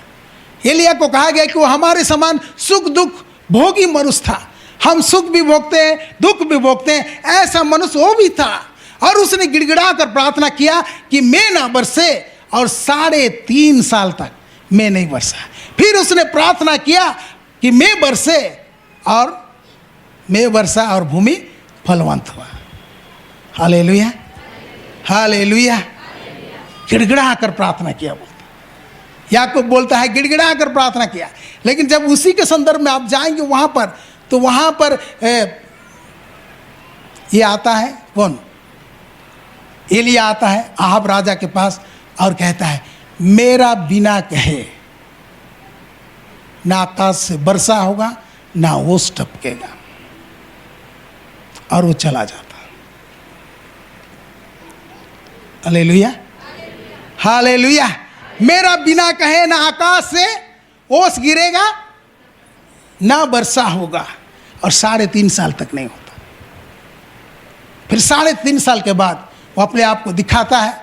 एलिया को कहा गया कि वो हमारे समान सुख दुख भोगी मनुष्य था। हम सुख भी भोगते हैं, दुख भी भोगते हैं, ऐसा मनुष्य वो भी था। और उसने गिड़गिड़ा कर प्रार्थना किया कि मैं ना बरसे, और 3.5 साल तक मैं नहीं बरसा। फिर उसने प्रार्थना किया कि मैं बरसे, और मैं बरसा और भूमि फलवंत हुआ। Hallelujah, hallelujah. गिड़गिड़ा कर प्रार्थना किया बोलता। याकूब बोलता है गिड़गिड़ा कर प्रार्थना किया। लेकिन जब उसी के संदर्भ में आप जाएंगे वहां पर, तो वहां पर ये आता है, कौन? एलिया आता है आहाब राजा के पास और कहता है मेरा बिना कहे ना आकाश से वर्षा होगा, ना ओस टपकेगा। और वो चला जाता। Hallelujah, hallelujah. मेरा बिना कहे ना आकाश से ओस गिरेगा, ना वर्षा होगा, और 3.5 साल तक नहीं होता। फिर 3.5 साल के बाद वो अपने आप को दिखाता है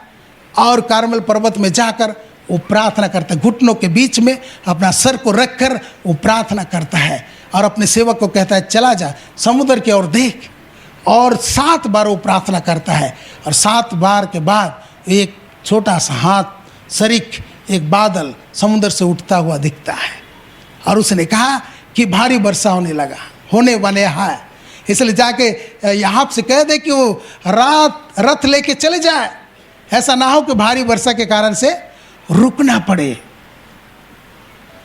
और कार्मेल पर्वत में जाकर वो प्रार्थना करता है। घुटनों के बीच में अपना सर को रखकर वो प्रार्थना करता है और अपने सेवक को कहता है चला जा समुद्र की ओर देख। और 7 बार वो प्रार्थना करता है, और 7 बार के बाद एक छोटा सा हाथ सरीख एक बादल समुद्र से उठता हुआ दिखता है। और उसने कहा कि भारी वर्षा होने वाले है, इसलिए जाके यहाँ से कह दे कि वो रथ लेके चले जाए, ऐसा ना हो कि भारी वर्षा के कारण से रुकना पड़े।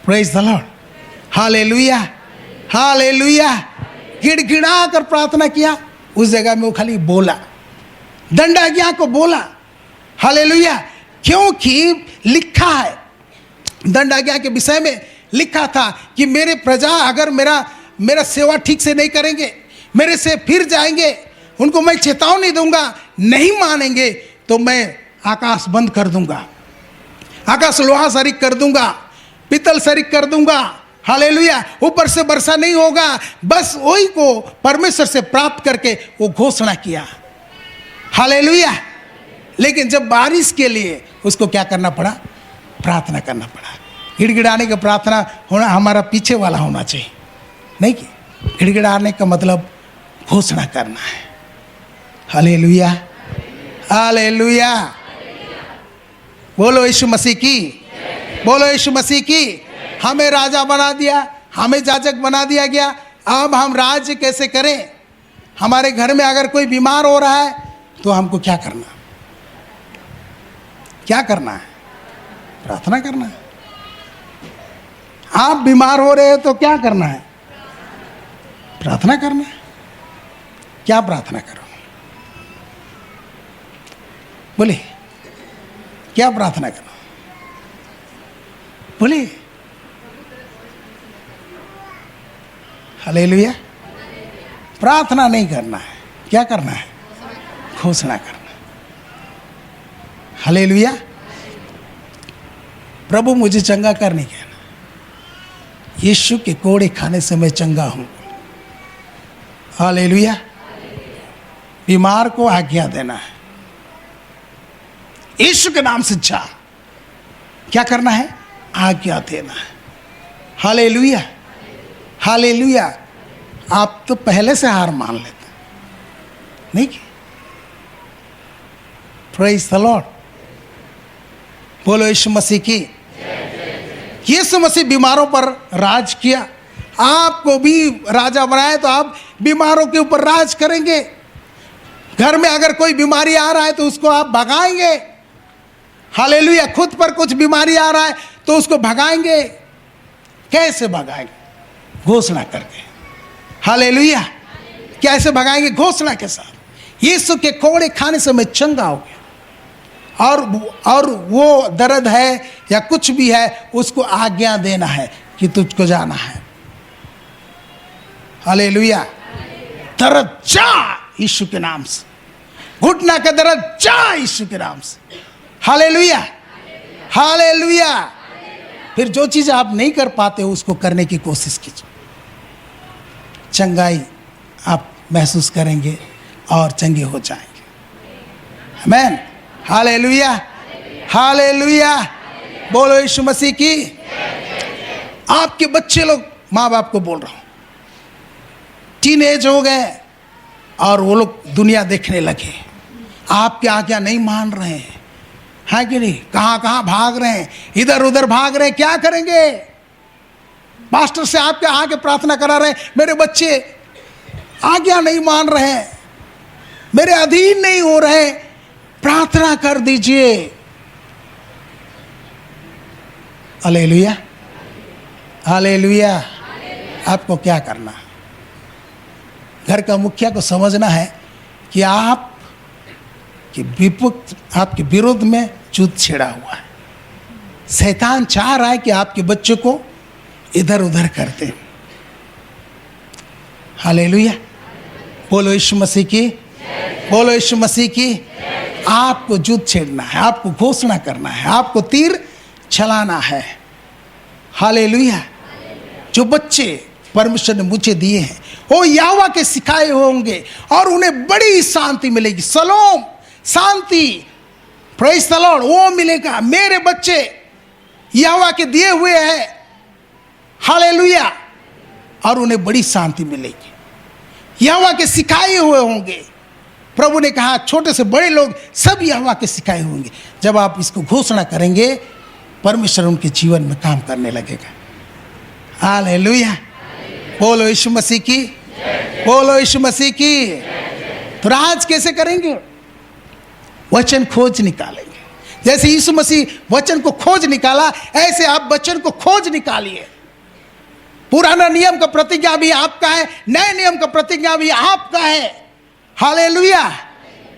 Praise the Lord, hallelujah, hallelujah. गिड़गिड़ा कर प्रार्थना किया। उस जगह में वो खाली बोला, दंडाज्ञा को बोला। हालेलुया, क्योंकि लिखा है, दंडाज्ञा के विषय में लिखा था कि मेरे प्रजा अगर मेरा सेवा ठीक से नहीं करेंगे, मेरे से फिर जाएंगे, उनको मैं चेतावनी दूंगा, नहीं मानेंगे तो मैं आकाश बंद कर दूंगा, आकाश लोहा सरीख कर दूंगा, पितल सरीख कर दूंगा। हालेलुया, ऊपर से वर्षा नहीं होगा। बस वही को परमेश्वर से प्राप्त करके वो घोषणा किया। हालेलुया। लेकिन जब बारिश के लिए उसको क्या करना पड़ा? प्रार्थना करना पड़ा। गिड़गिड़ाने का प्रार्थना होना हमारा पीछे वाला होना चाहिए, नहीं कि गिड़गिड़ाने का मतलब घोषणा करना है। Hallelujah, hallelujah. बोलो यीशु मसीह की, बोलो यीशु मसीह की। हमें राजा बना दिया, हमें याजक बना दिया गया। अब हम राज्य कैसे करें? हमारे घर में अगर कोई बीमार हो रहा है तो हमको क्या करना? क्या करना है? प्रार्थना करना है। आप बीमार हो रहे हो तो क्या करना है? प्रार्थना करना है। क्या प्रार्थना करो? बोले क्या प्रार्थना करो? बोले हालेलुया। प्रार्थना नहीं करना है, क्या करना है? घोषणा करना। हालेलुया। प्रभु मुझे चंगा कर नहीं कहना, यीशु के कोड़े खाने से मैं चंगा हूं। हालेलुया। बीमार को आज्ञा देना है, यीशु के नाम से जा। क्या करना है? आज्ञा देना है। Hallelujah, hallelujah. आप तो पहले से हार मान लेते नहीं कि? प्रेज द लॉर्ड, बोलो यीशु मसीह की। यीशु मसीह बीमारों पर राज किया, आपको भी राजा बनाए तो आप बीमारों के ऊपर राज करेंगे। घर में अगर कोई बीमारी आ रहा है तो उसको आप भगाएंगे। हालेलुया। खुद पर कुछ बीमारी आ रहा है तो उसको भगाएंगे। कैसे भगाएंगे? घोषणा करके। हालेलुया। कैसे भगाएंगे? घोषणा के साथ। यीशु के कोड़े खाने से मैं चंगा हो गया, और वो दर्द है या कुछ भी है उसको आज्ञा देना है कि तुझको जाना है। हालेलुया। दर्द जा यीशु के नाम से, घुटना का दर्द जा यीशु के नाम से। Hallelujah, hallelujah. फिर जो चीज आप नहीं कर पाते हो उसको करने की कोशिश कीजिए। चंगाई आप महसूस करेंगे और चंगे हो जाएंगे। आमीन। Hallelujah, hallelujah. बोलो यीशु मसीह की। आपके बच्चे लोग, माँ बाप को बोल रहा हूं, टीनेज हो गए और वो लोग दुनिया देखने लगे, आपकी आज्ञा नहीं मान रहे हैं, है कि नहीं? कहाँ कहाँ भाग रहे हैं, इधर उधर भाग रहे हैं। क्या करेंगे? मास्टर से आपके आके प्रार्थना करा रहे हैं, मेरे बच्चे आज्ञा नहीं मान रहे हैं, मेरे अधीन नहीं हो रहे, प्रार्थना कर दीजिए। Hallelujah, hallelujah. आपको क्या करना? घर का मुखिया को समझना है कि आप कि आपके विरोध में युद्ध छिड़ा हुआ है। शैतान चाह रहा है कि आपके बच्चों को इधर उधर करते हैं। हालेलुया। बोलो यीशु मसीह की, बोलो यीशु मसीह की। आपको युद्ध छेड़ना है, आपको घोषणा करना है, आपको तीर चलाना है। हालेलुया। जो बच्चे परमेश्वर ने मुझे दिए हैं वो यहोवा के सिखाए होंगे और उन्हें बड़ी शांति मिलेगी। Salom, Shanti, praise the Lord, वो मिलेगा। मेरे बच्चे यहोवा के दिए हुए हैं। हालेलुया। और उन्हें बड़ी शांति मिलेगी। यहोवा के सिखाए हुए होंगे। प्रभु ने कहा छोटे से बड़े लोग सब यहोवा के सिखाए होंगे। जब आप इसको घोषणा करेंगे परमेश्वर उनके जीवन में काम करने लगेगा। हालेलुया। बोलो यीशु मसीह की, बोलो यीशु मसीह की। तो राज कैसे करेंगे? वचन खोज निकालेंगे। जैसे यीशु मसीह वचन को खोज निकाला, ऐसे आप वचन को खोज निकालिए। पुराना नियम का प्रतिज्ञा भी आपका है, नए नियम का प्रतिज्ञा भी आपका है। Hallelujah,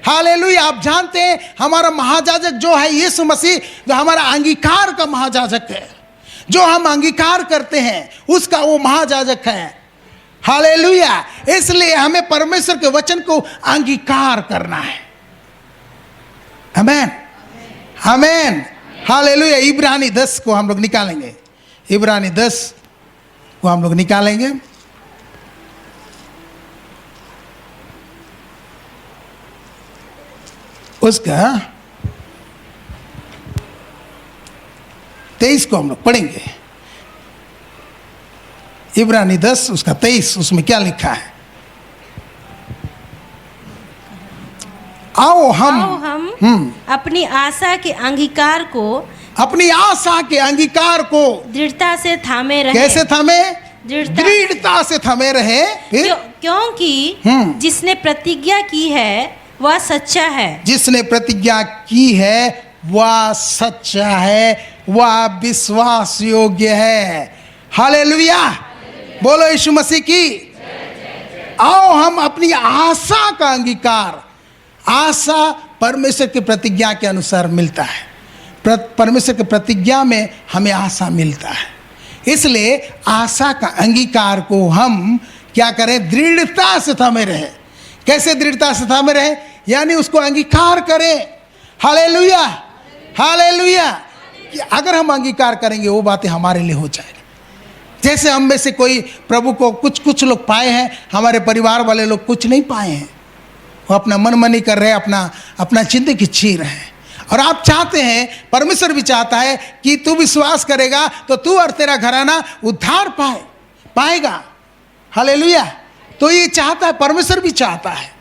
hallelujah. आप जानते हैं हमारा महायाजक जो है यीशु मसीह, जो हमारा अंगीकार का महायाजक है, जो हम अंगीकार करते हैं उसका वो महायाजक है। हालेलुया। इसलिए हमें परमेश्वर के वचन को अंगीकार करना है। आमीन, आमीन। हालेलुया। इब्रानी 10 को हम लोग निकालेंगे। इब्रानी 10 को हम लोग निकालेंगे। उसका 23 को हम लोग पढ़ेंगे। इब्रानी 10 उसका 23, उसमें क्या लिखा है? आओ हम अपनी आशा के अंगीकार को, अपनी आशा के अंगीकार को दृढ़ता से थामे रहे। कैसे थामे? दृढ़ता से थामे रहे। फिर क्योंकि जिसने प्रतिज्ञा की है वह सच्चा है। जिसने प्रतिज्ञा की है वह सच्चा है, वह विश्वास योग्य है। हालेलुया। बोलो यीशु मसीह की। आओ हम अपनी आशा का अंगीकार, आशा परमेश्वर की प्रतिज्ञा के अनुसार मिलता है। परमेश्वर की प्रतिज्ञा में हमें आशा मिलता है। इसलिए आशा का अंगीकार को हम क्या करें? दृढ़ता से थामे रहे। कैसे दृढ़ता से थामे रहे? यानी उसको अंगीकार करें। Hallelujah, hallelujah. अगर हम अंगीकार करेंगे वो बातें हमारे लिए हो जाएगी। जैसे हम में से कोई प्रभु को कुछ लोग पाए हैं, हमारे परिवार वाले लोग कुछ नहीं पाए हैं। वो अपना मनमानी कर रहे हैं, अपना जिंदगी जी रहे हैं। और आप चाहते हैं, परमेश्वर भी चाहता है कि तू विश्वास करेगा तो तू और तेरा घराना उद्धार पाएगा। हालेलुया। तो ये चाहता है, परमेश्वर भी चाहता है,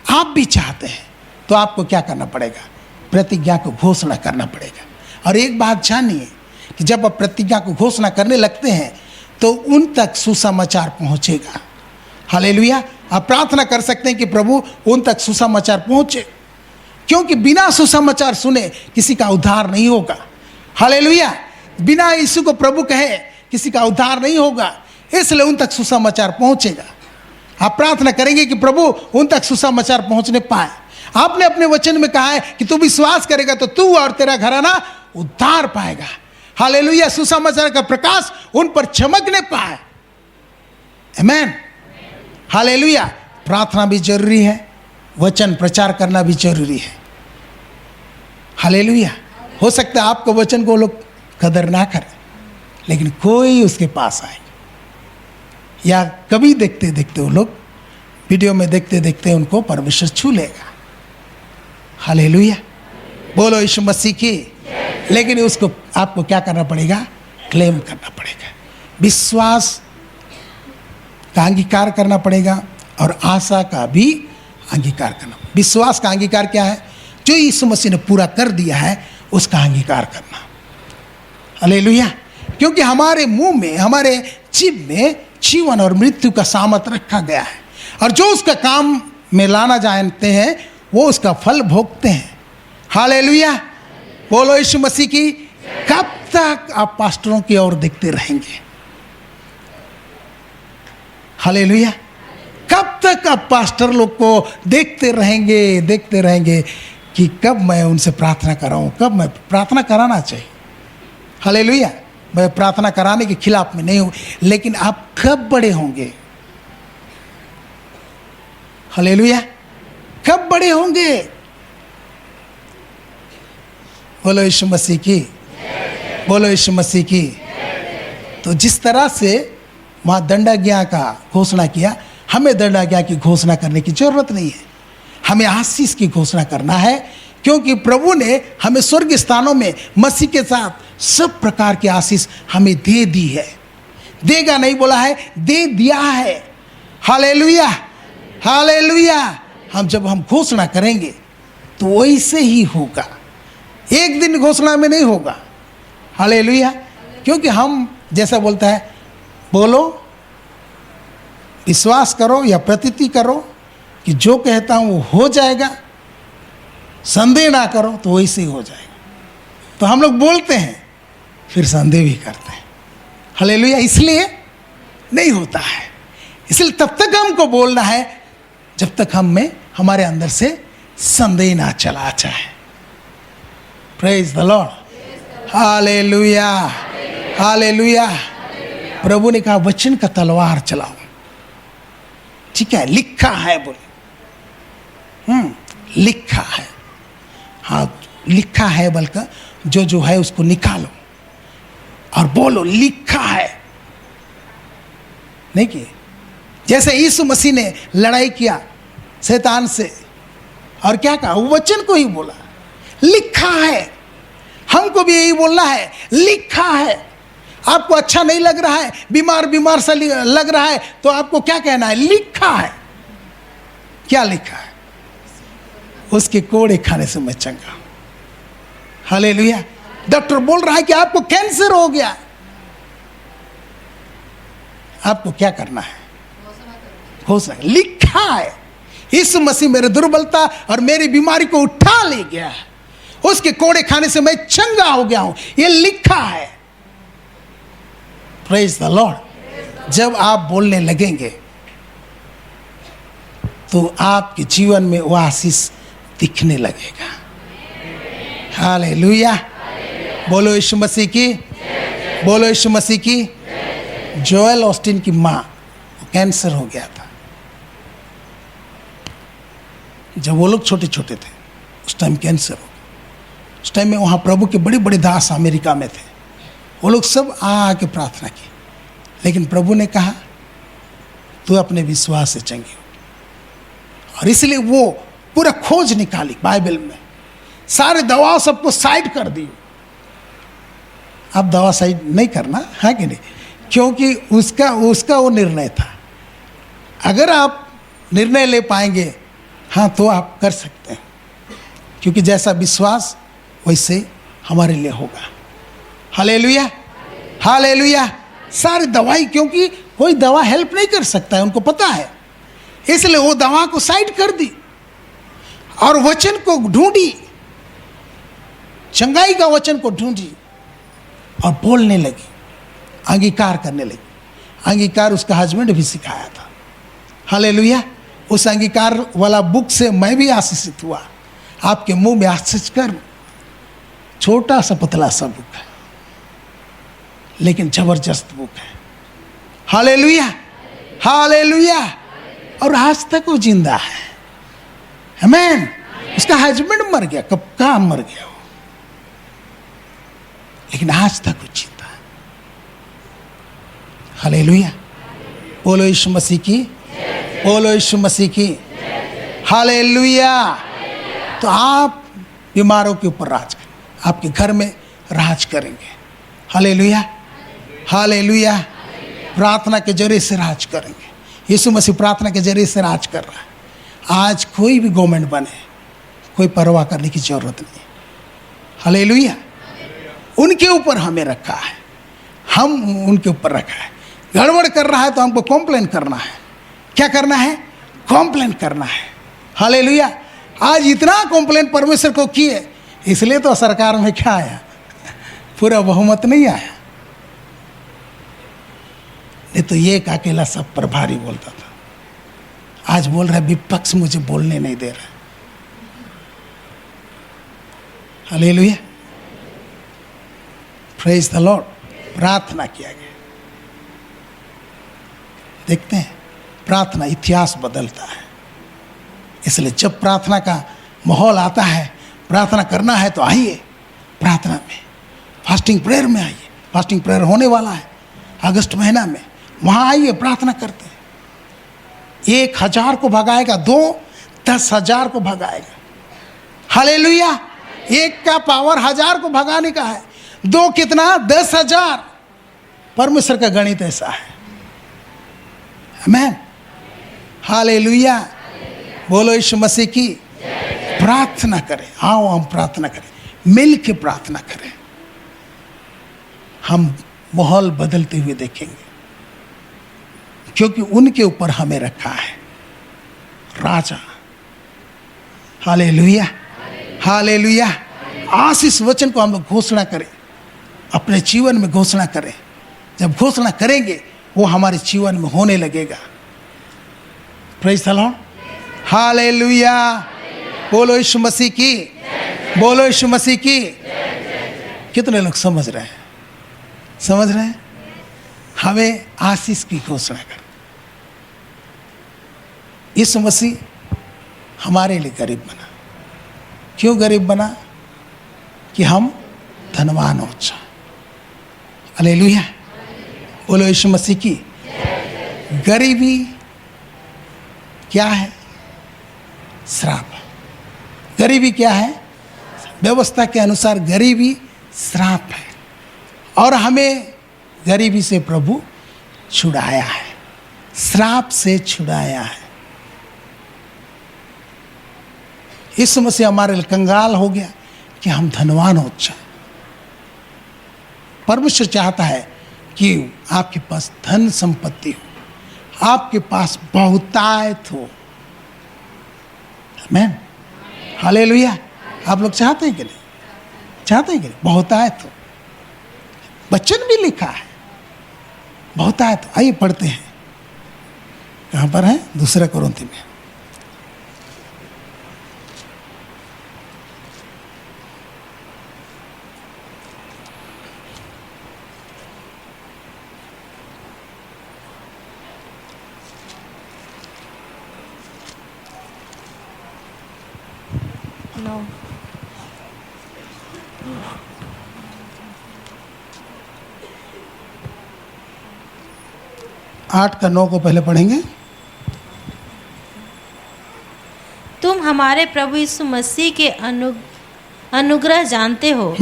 आप भी चाहते हैं। तो आपको क्या करना पड़ेगा? प्रतिज्ञा को घोषणा करना पड़ेगा। और एक बात जानिए कि जब आप प्रतिज्ञा को घोषणा करने लगते हैं तो उन तक सुसमाचार पहुंचेगा। हालेलुया। आप प्रार्थना कर सकते हैं कि प्रभु उन तक सुसमाचार पहुंचे, क्योंकि बिना सुसमाचार सुने किसी का उद्धार नहीं होगा। हालेलुया। बिना यीशु को प्रभु कहे किसी का उद्धार नहीं होगा, इसलिए उन तक सुसमाचार पहुंचेगा। आप प्रार्थना करेंगे कि प्रभु उन तक सुसमाचार पहुंचने पाए। आपने अपने वचन में कहा है कि तू विश्वास करेगा तो तू और तेरा घराना उद्धार पाएगा। हालेलुया। सुसमाचार का प्रकाश उन पर चमकने पाए। आमीन। हालेलुया। प्रार्थना भी जरूरी है, वचन प्रचार करना भी जरूरी है। हालेलुया। हो सकता है आपको वचन को लोग कदर ना करें, लेकिन कोई उसके पास आए, या कभी देखते देखते वो लोग वीडियो में देखते देखते उनको परमेश्वर छू लेगा। हालेलुया। बोलो यीशु मसीह की। लेकिन उसको आपको क्या करना पड़ेगा? क्लेम करना पड़ेगा, विश्वास का अंगीकार करना पड़ेगा और आशा का भी अंगीकार करना। विश्वास का अंगीकार क्या है? जो यीशु मसीह ने पूरा कर दिया है उसका अंगीकार करना। हालेलुया। क्योंकि हमारे मुंह में, हमारे जीभ में जीवन और मृत्यु का सामर्थ रखा गया है, और जो उसका काम में लाना जानते हैं वो उसका फल भोगते हैं। हालेलुया। बोलो यीशु मसीह की। कब तक आप पास्टरों की ओर देखते रहेंगे? हालेलुया। कब तक आप पास्टर लोग को देखते रहेंगे कि कब मैं उनसे प्रार्थना कराऊं, कब मैं प्रार्थना कराना चाहिए। हालेलुया। मैं प्रार्थना कराने के खिलाफ में नहीं हूं, लेकिन आप कब बड़े होंगे? हालेलुया। कब बड़े होंगे? बोलो यीशु मसीह की। बोलो यीशु मसीह की। तो जिस तरह से वहाँ दंडाज्ञा का घोषणा किया, हमें दंडाज्ञा की घोषणा करने की जरूरत नहीं है। हमें आशीष की घोषणा करना है, क्योंकि प्रभु ने हमें स्वर्ग स्थानों में मसीह के साथ सब प्रकार की आशीष हमें दे दी है। देगा नहीं बोला है, दे दिया है। हालेलुया। हालेलुया। जब हम घोषणा करेंगे तो वैसे ही होगा, एक दिन घोषणा में नहीं होगा। हालेलुया। क्योंकि हम जैसा बोलता है, बोलो, विश्वास करो या प्रतीति करो कि जो कहता हूं वो हो जाएगा, संदेह ना करो तो वैसे ही हो जाएगा। तो हम लोग बोलते हैं फिर संदेह भी करते हैं। हालेलुया। इसलिए नहीं होता है। इसलिए तब तक हमको बोलना है जब तक हम में हमारे अंदर से संदेह ना चला जाए। Praise the Lord. Hallelujah. Hallelujah. प्रभु ने कहा वचन का तलवार चलाओ। ठीक है, लिखा है बोले। लिखा है। हाँ, लिखा है बल्कि जो है उसको निकालो और बोलो लिखा है। नहीं कि जैसे यीशु मसीह ने लड़ाई किया शैतान से और क्या कहा? वो वचन को ही बोला, लिखा है। हमको भी यही बोलना है, लिखा है। आपको अच्छा नहीं लग रहा है, बीमार सा लग रहा है, तो आपको क्या कहना है? लिखा है। क्या लिखा है? उसके कोड़े खाने से मैं चंगा। हालेलुया। डॉक्टर बोल रहा है कि आपको कैंसर हो गया, आपको क्या करना है? घोषणा। लिखा है, यीशु मसीह मेरे दुर्बलता और मेरी बीमारी को उठा ले गया है, उसके कोड़े खाने से मैं चंगा हो गया हूं, ये लिखा है। Praise the Lord. जब आप बोलने लगेंगे तो आपके जीवन में वो आशीष दिखने लगेगा। हालेलुया। बोलो यीशु मसीह की। बोलो यीशु मसीह की। जोएल ऑस्टिन की माँ कैंसर हो गया था। जब वो लोग छोटे छोटे थे उस टाइम कैंसर हो गया। उस टाइम में वहाँ प्रभु के बड़े बड़े दास अमेरिका में थे। वो लोग सब आके प्रार्थना की, लेकिन प्रभु ने कहा तू अपने विश्वास से चंगी हो। और इसलिए वो पूरा खोज निकाली बाइबल में, सारे दवाओं सबको साइड कर दी। अब दवा साइड नहीं करना है कि नहीं, क्योंकि उसका वो निर्णय था। अगर आप निर्णय ले पाएंगे हाँ तो आप कर सकते हैं, क्योंकि जैसा विश्वास वैसे हमारे लिए होगा। Hallelujah, hallelujah. सारी दवाई, क्योंकि कोई दवा हेल्प नहीं कर सकता है, उनको पता है, इसलिए वो दवा को साइड कर दी और वचन को ढूंढी, चंगाई का वचन को ढूंढी और बोलने लगी, अंगीकार करने लगी। अंगीकार उसका हस्बैंड भी सिखाया था। हालेलुया। उस अंगीकार वाला बुक से मैं भी आशीषित हुआ। आपके मुंह में आशीष कर, छोटा सा पतला सा बुक है, लेकिन जबरदस्त बुक है। Hallelujah, hallelujah. और आज तक वो जिंदा है। आमीन। उसका हस्बैंड मर गया, कब का मर गया वो, लेकिन आज तक वो जिंदा है। हालेलुया। बोलो यीशु मसीह की, बोलो यीशु मसीह की। हालेलुया। तो आप बीमारों के ऊपर राज करें, आपके घर में राज करेंगे। Hallelujah, hallelujah. प्रार्थना के जरिए से राज करेंगे। यीशु मसीह प्रार्थना के जरिए से राज कर रहा है। आज कोई भी गवर्नमेंट बने, कोई परवाह करने की जरूरत नहीं। हालेलुया। उनके ऊपर हमें रखा है, हम उनके ऊपर रखा है। गड़बड़ कर रहा है तो हमको कॉम्प्लेन करना है। क्या करना है? कॉम्प्लेन करना है। हालेलुया। आज इतना कॉम्प्लेन परमेश्वर को किए, इसलिए तो सरकार में क्या आया, पूरा बहुमत नहीं आया। नहीं तो ये एक अकेला सब पर भारी बोलता था। आज बोल रहा है विपक्ष मुझे बोलने नहीं दे रहा। Hallelujah, praise the Lord. प्रार्थना किया गया। देखते हैं, प्रार्थना इतिहास बदलता है। इसलिए जब प्रार्थना का माहौल आता है, प्रार्थना करना है तो आइए प्रार्थना में, फास्टिंग प्रेयर में आइए। फास्टिंग प्रेयर होने वाला है अगस्त महीना में, वहाँ आइए, प्रार्थना करते हैं। 1,000 को भगाएगा, 2 10,000 को भगाएगा। हालेलुया। 1 का पावर 1000 को भगाने का है, 2 कितना? 10,000। परमेश्वर का गणित ऐसा है। आमीन। हालेलुया। बोलो यीशु मसीह की। प्रार्थना करें, आओ हम प्रार्थना करें, मिल के प्रार्थना करें। हम माहौल बदलते हुए देखेंगे, क्योंकि उनके ऊपर हमें रखा है राजा। Hallelujah, hallelujah. आज इस वचन को हम लोग घोषणा करें, अपने जीवन में घोषणा करें। जब घोषणा करेंगे वो हमारे जीवन में होने लगेगा। Praise the Lord. हालेलुया। बोलो यीशु मसीह की, बोलो यीशु मसीह की। कितने लोग समझ रहे हैं? समझ रहे हैं? हमें आशीष की घोषणा कर। यीशु मसीह हमारे लिए गरीब बना। क्यों गरीब बना? कि हम धनवान हो जाए। हालेलुया। बोलो यीशु मसीह की। गरीबी क्या है? श्राप। गरीबी क्या है? व्यवस्था के अनुसार गरीबी श्राप है, और हमें गरीबी से प्रभु छुड़ाया है, श्राप से छुड़ाया है। यीशु मसीह हमारे लिए कंगाल हो गया कि हम धनवान हो जाए। परमेश्वर चाहता है कि आपके पास धन संपत्ति हो, आपके पास बहुतायत हो। आमीन। हालेलुया। आप लोग चाहते हैं कि नहीं? चाहते हैं कि नहीं? बहुतायत हो। वचन भी लिखा है बहुतायत। आइए पढ़ते हैं, कहाँ पर है? 2 कोरिन्थी में। No. 8 का 9 को पहले पढ़ेंगे। तुम हमारे प्रभु यीशु मसीह के अनुग्रह जानते हो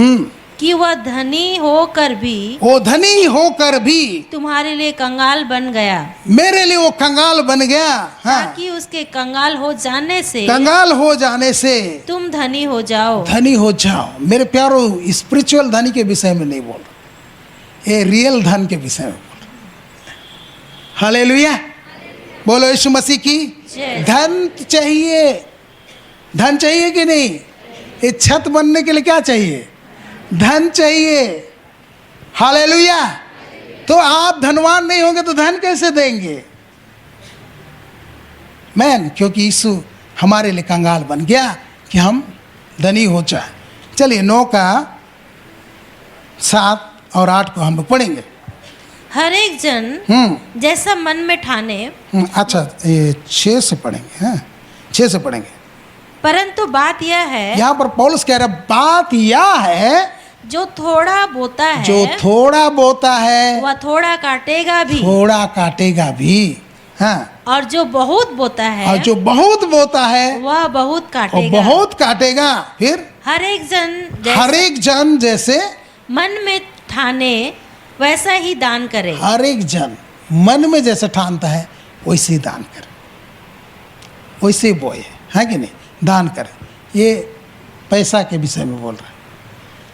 कि वह धनी होकर भी, वो धनी होकर भी तुम्हारे लिए कंगाल बन गया, मेरे लिए वो कंगाल बन गया। हाँ। ताकि उसके कंगाल हो जाने से, कंगाल हो जाने से तुम धनी हो जाओ। धनी हो जाओ। मेरे प्यारो, स्पिरिचुअल धनी के विषय में नहीं बोल रहा, ये रियल धन के विषय में बोल रहा है। हालेलुया, बोलो यीशु मसीह की जय। धन चाहिए, धन चाहिए कि नहीं? ये छत बनने के लिए क्या चाहिए? धन चाहिए। हालेलुया। तो आप धनवान नहीं होंगे तो धन कैसे देंगे? मैन, क्योंकि यीशु हमारे लिए कंगाल बन गया कि हम धनी हो जाए। चलिए 9 का 7 और 8 को हम लोग पढ़ेंगे। हर एक जन जैसा मन में ठाने, अच्छा ये 6 से पढ़ेंगे। हाँ 6 से पढ़ेंगे। परंतु बात यह है, यहाँ पर पौलुस कह रहा है बात यह है, जो थोड़ा बोता है जो थोड़ा बोता है वह थोड़ा काटेगा भी, थोड़ा काटेगा भी। हाँ, और जो बहुत बोता है और जो बहुत बोता है वह बहुत वो काटेगा। बहुत काटेगा। फिर हर एक जन हर एक जन जैसे मन में ठाने वैसा ही दान करे। हर एक जन मन में जैसे ठानता है वैसे ही दान करे, वैसे ही बोए, है कि नहीं? दान करे। ये पैसा के विषय में बोल रहा है।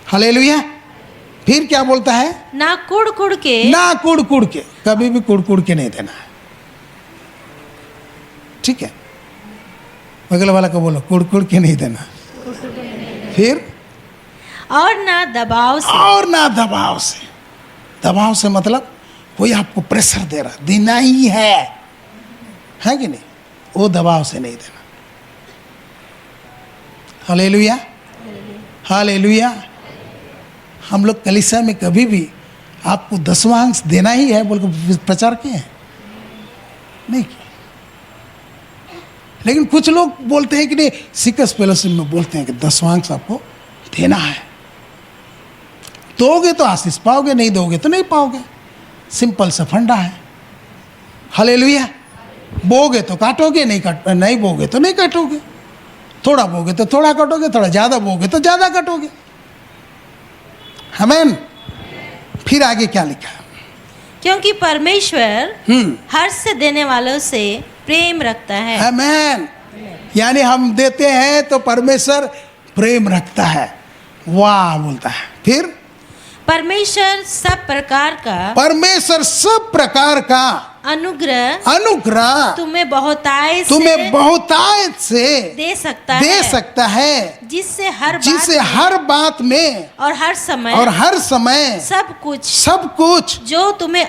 हालेलुया। फिर क्या बोलता है? ना कुड़ कुड़ के, ना कुड़ कुड़ के, कभी भी कुड़ कुड़ के नहीं देना है। ठीक है, बगल वाला को बोलो कुड़ कुड़ के नहीं देना। फिर और ना दबाव से, और ना दबाव से। दबाव से मतलब कोई आपको प्रेशर दे रहा, देना ही है कि नहीं? वो दबाव से नहीं देना। Hallelujah, hallelujah. हम लोग कलीसिया में कभी भी आपको 10वां देना ही है बोल के प्रचार किए हैं? नहीं किए। लेकिन कुछ लोग बोलते हैं कि नहीं, सिकस फेलोशिप में बोलते हैं कि 10वां आपको देना है। दोगे तो आशीष पाओगे, नहीं दोगे तो नहीं पाओगे। सिंपल सा फंडा है। हालेलुया। बोगे तो काटोगे, नहीं बोगे तो नहीं काटोगे। थोड़ा बोगे तो थोड़ा काटोगे, थोड़ा ज़्यादा बोगे तो ज़्यादा काटोगे। आमीन। फिर आगे क्या लिखा है? क्योंकि परमेश्वर हर्ष से देने वालों से प्रेम रखता है। आमीन। यानी हम देते हैं तो परमेश्वर प्रेम रखता है। वाह बोलता है। फिर परमेश्वर सब प्रकार का अनुग्रह तुम्हें बहुतायत से दे सकता है, जिससे हर बात में और हर समय सब कुछ जो तुम्हें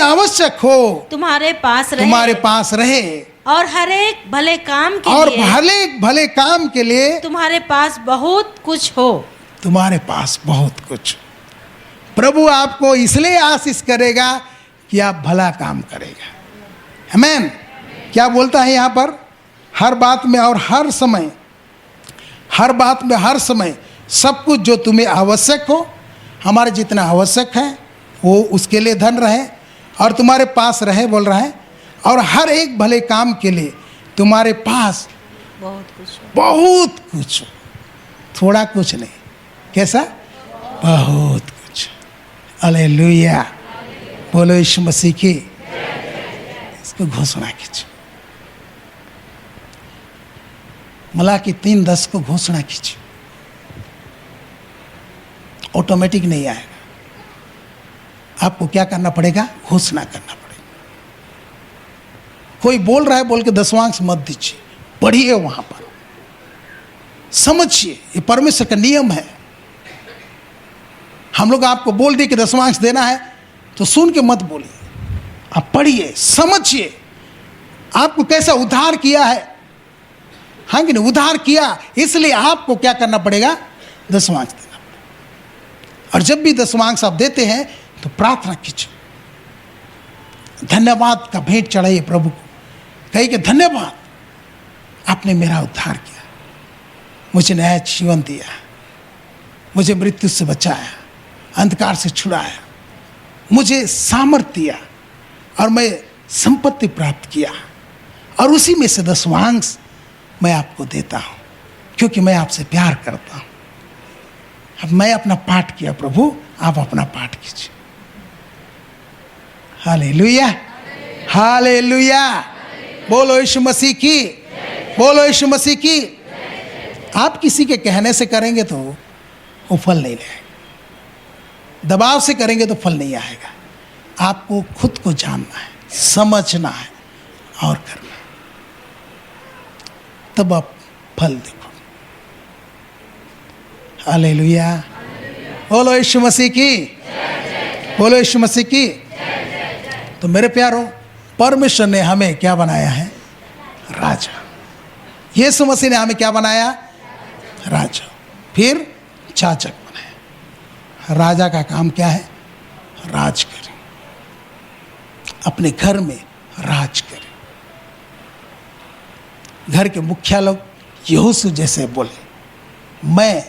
आवश्यक हो तुम्हारे पास रहे और हर एक भले काम के लिए तुम्हारे पास बहुत कुछ हो। तुम्हारे पास बहुत कुछ। प्रभु आपको इसलिए आशीष करेगा कि आप भला काम करेगा। आमीन। क्या बोलता है यहाँ पर? हर बात में और हर समय सब कुछ जो तुम्हें आवश्यक हो, हमारे जितना आवश्यक है वो उसके लिए धन रहे और तुम्हारे पास रहे बोल रहा है। और हर एक भले काम के लिए तुम्हारे पास बहुत कुछ, थोड़ा कुछ नहीं। कैसा? बहुत कुछ। हालेलुया। बोलो यीशु मसीह की। इसको घोषणा कीजिए। मलाकी 3:10 को घोषणा कीजिए। ऑटोमेटिक नहीं आएगा, आपको क्या करना पड़ेगा? घोषणा करना पड़ेगा। कोई बोल रहा है बोल के 10वां मत दीजिए, पढ़िए, वहां पर समझिए। ये परमेश्वर का नियम है। हम लोग आपको बोल दिए कि 10वां देना है तो सुन के मत बोलिए, आप पढ़िए, समझिए आपको कैसा उद्धार किया है। हाँ कि नहीं? उद्धार किया, इसलिए आपको क्या करना पड़ेगा? 10वां देना पड़ेगा। और जब भी 10वां आप देते हैं तो प्रार्थना कीजिए, धन्यवाद का भेंट चढ़ाइए प्रभु को। कहिए कि धन्यवाद, आपने मेरा उद्धार किया, मुझे नया जीवन दिया, मुझे मृत्यु से बचाया, अंधकार से छुड़ाया, मुझे सामर्थ्य दिया और मैं संपत्ति प्राप्त किया। और उसी में से 10वां मैं आपको देता हूँ क्योंकि मैं आपसे प्यार करता हूँ। अब मैं अपना पाठ किया प्रभु, आप अपना पाठ कीजिए। Hallelujah, hallelujah. बोलो यीशु मसीह की, बोलो यीशु मसीह की। आप किसी के कहने से करेंगे तो वो फल नहीं लेगा। दबाव से करेंगे तो फल नहीं आएगा। आपको खुद को जानना है, समझना है और करना है, तब आप फल देखो। हालेलुया। बोलो यीशु मसीह की, बोलो यीशु मसीह की। तो मेरे प्यारों, परमेश्वर ने हमें क्या बनाया है? राजा। यीशु मसीह ने हमें क्या बनाया? राजा। फिर जाजक बनाया। राजा का काम क्या है? राज करे, अपने घर में राज करे। घर के मुखिया लोग यहोशू जैसे बोले, मैं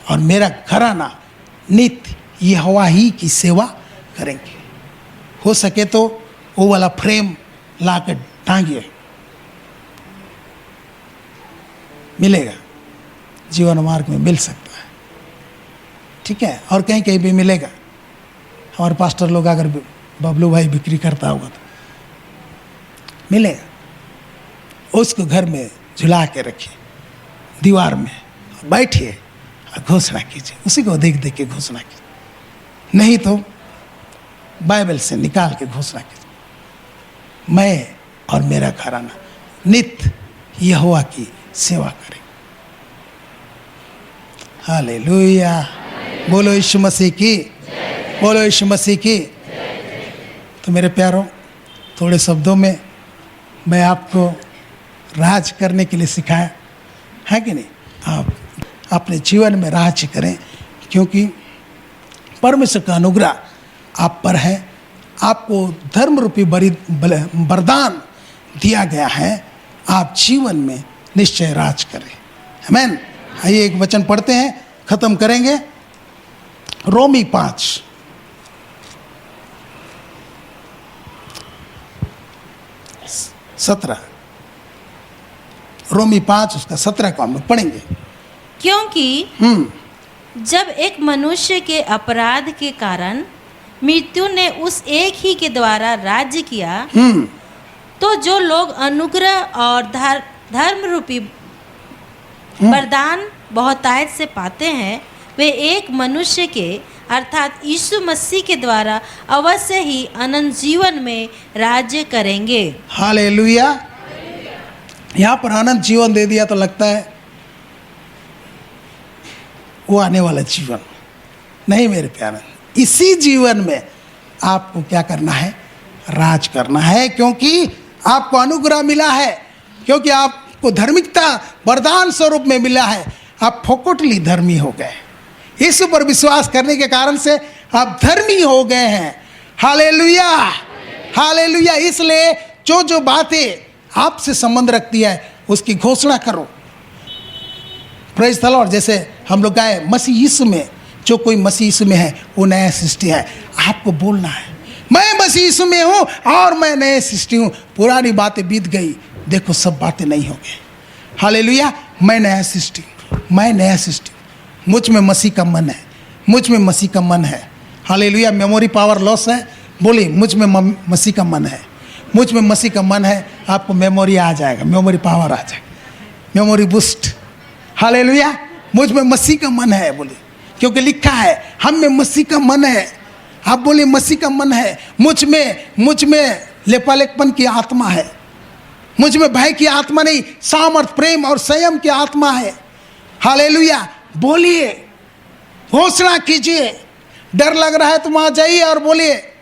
और मेरा घराना नित्य यहोवा ही की सेवा करेंगे। हो सके तो वो वाला फ्रेम लाकर टांगिए, मिलेगा, जीवन मार्ग में मिल सकता है, ठीक है। और कहीं कहीं भी मिलेगा। हमारे पास्टर लोग अगर बबलू भाई बिक्री करता होगा तो मिलेगा। उसको घर में झुला के रखिए, दीवार में बैठिए और घोषणा कीजिए, उसी को देख देख के घोषणा कीजिए। नहीं तो बाइबल से निकाल के घोषणा कीजिए, मैं और मेरा घराना नित्य यहोवा की सेवा करें। हालेलुया। बोलो यीशु मसीह की, बोलो यीशु मसीह की। तो मेरे प्यारों, थोड़े शब्दों में मैं आपको राज करने के लिए सिखाया है कि नहीं? आप अपने जीवन में राज करें, क्योंकि परमेश्वर का अनुग्रह आप पर है। आपको धर्म रूपी वरदान दिया गया है। आप जीवन में निश्चय राज करें। आमीन। आइए एक वचन पढ़ते हैं, खत्म करेंगे। रोमी 5:17, रोमी 5 उसका 17 को हम लोग पढ़ेंगे। क्योंकि जब एक मनुष्य के अपराध के कारण मृत्यु ने उस एक ही के द्वारा राज्य किया, तो जो लोग अनुग्रह और धर्म रूपी वरदान बहुतायत से पाते हैं, वे एक मनुष्य के अर्थात यीशु मसीह के द्वारा अवश्य ही अनंत जीवन में राज्य करेंगे। हालेलुया। यहाँ पर अनंत जीवन दे दिया तो लगता है वो आने वाला जीवन नहीं। मेरे प्यारे, इसी जीवन में आपको क्या करना है? राज करना है, क्योंकि आपको अनुग्रह मिला है, क्योंकि आपको धार्मिकता वरदान स्वरूप में मिला है। आप फोकटली धर्मी हो गए। इस पर विश्वास करने के कारण से आप धर्मी हो गए हैं। Hallelujah, hallelujah. इसलिए जो जो बातें आपसे संबंध रखती है उसकी घोषणा करो। Praise the Lord. जैसे हम लोग गाए, मसीह यीशु में, जो कोई मसीह यीशु में है वो नया सृष्टि है। आपको बोलना है, मैं मसीह यीशु में हूँ और मैं नए सृष्टि हूँ। पुरानी बातें बीत गई, देखो सब बातें नहीं हो गई। हालेलुया। मैं नया सृष्टि, मैं नया सृष्टि। मुझ में मसीह का मन है, मुझ में मसीह का मन है। हालेलुया। मेमोरी पावर लॉस है, बोलिए मुझ में मसीह का मन है, मुझ में मसीह का मन है। आपको मेमोरी आ जाएगा, मेमोरी पावर आ जाएगा, मेमोरी बूस्ट। हालेलुया। मुझ में मसीह का मन है, बोलिए, क्योंकि लिखा है हम में मसीह का मन है। आप बोलिए मसीह का मन है। मुझ में लेपालेपन की आत्मा है, मुझ में भय की आत्मा नहीं, सामर्थ, प्रेम और संयम की आत्मा है। हालेलुया। बोलिए, घोषणा कीजिए। डर लग रहा है तो वहां जाइए और बोलिए,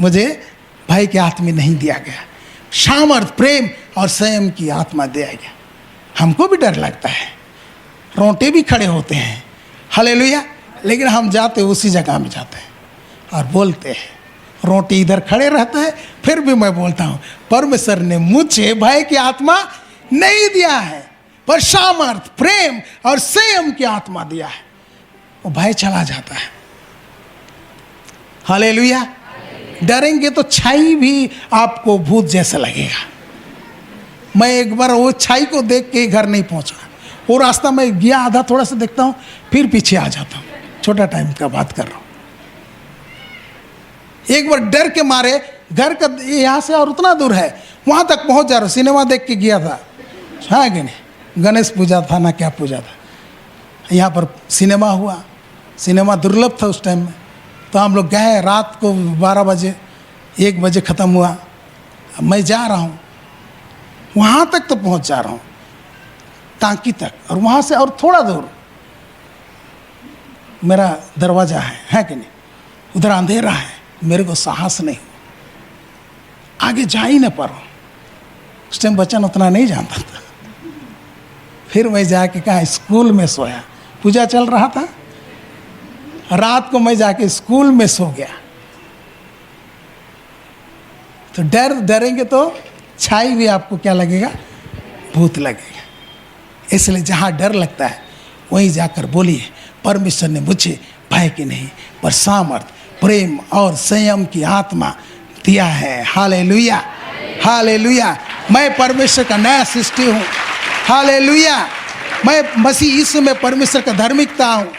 मुझे भय की आत्मा नहीं दिया गया, सामर्थ, प्रेम और संयम की आत्मा दिया गया। हमको भी डर लगता है, रोंटे भी खड़े होते हैं। हालेलुया। लेकिन हम जाते उसी जगह में जाते हैं और बोलते हैं। रोंटे इधर खड़े रहते हैं, फिर भी मैं बोलता हूँ, परमेश्वर ने मुझे भय की आत्मा नहीं दिया है, पर सामर्थ, प्रेम और संयम की आत्मा दिया है। वो भय चला जाता है। हालेलुया। डरेंगे तो छाई भी आपको भूत जैसा लगेगा। मैं एक बार वो छाई को देख के घर नहीं पहुंचा। वो रास्ता में गया, आधा थोड़ा सा देखता हूँ, फिर पीछे आ जाता हूँ। छोटा टाइम का बात कर रहा हूँ। एक बार डर के मारे घर का यहाँ से और उतना दूर है, वहाँ तक पहुँच जा रहा हूँ। सिनेमा देख के गया था, है कि नहीं? गणेश पूजा था ना क्या पूजा था, यहाँ पर सिनेमा हुआ, सिनेमा दुर्लभ था उस टाइम में। तो हम लोग गए, रात को 12 बजे 1 बजे ख़त्म हुआ। मैं जा रहा हूँ, वहाँ तक तो पहुँच जा रहा हूँ, टांकी तक, और वहाँ से और थोड़ा दूर मेरा दरवाज़ा है कि नहीं, उधर अंधेरा है, मेरे को साहस नहीं, आगे जा ही न पा रहा हूँ। उस टाइम बच्चन उतना नहीं जानता था। फिर मैं जाके कहा स्कूल में सोया, पूजा चल रहा था, रात को मैं जाके स्कूल में सो गया। तो डरेंगे तो छाई भी आपको क्या लगेगा, भूत लगेगा। इसलिए जहाँ डर लगता है वहीं जाकर बोलिए, परमेश्वर ने मुझे भय की नहीं पर सामर्थ, प्रेम और संयम की आत्मा दिया है। Hallelujah, hallelujah. मैं परमेश्वर का नया सृष्टि हूँ। हालेलुया। मैं मसीह यीशु में परमेश्वर का धार्मिकता हूँ।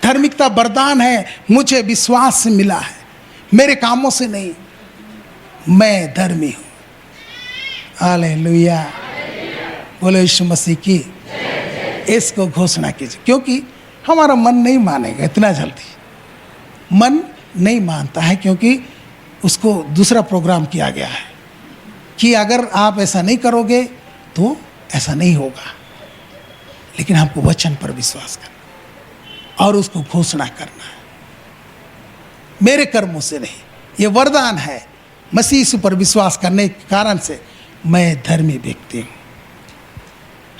धार्मिकता वरदान है, मुझे विश्वास से मिला है, मेरे कामों से नहीं। मैं धर्मी हूँ। हालेलुया। बोलो यीशु मसीह की। इसको घोषणा कीजिए, क्योंकि हमारा मन नहीं मानेगा इतना जल्दी। मन नहीं मानता है क्योंकि उसको दूसरा प्रोग्राम किया गया है कि अगर आप ऐसा नहीं करोगे तो ऐसा नहीं होगा। लेकिन हमको वचन पर विश्वास करना और उसको घोषणा करना है, मेरे कर्मों से नहीं। ये वरदान है, मसीह यीशु पर विश्वास करने के कारण से मैं धर्मी व्यक्ति हूँ।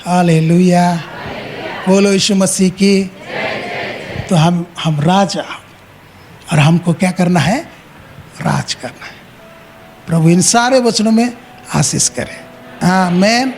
हालेलुया। बोलो यीशु मसीह की। तो हम राजा, और हमको क्या करना है, राज करना है। प्रभु इन सारे वचनों में आशीष करें। आमीन।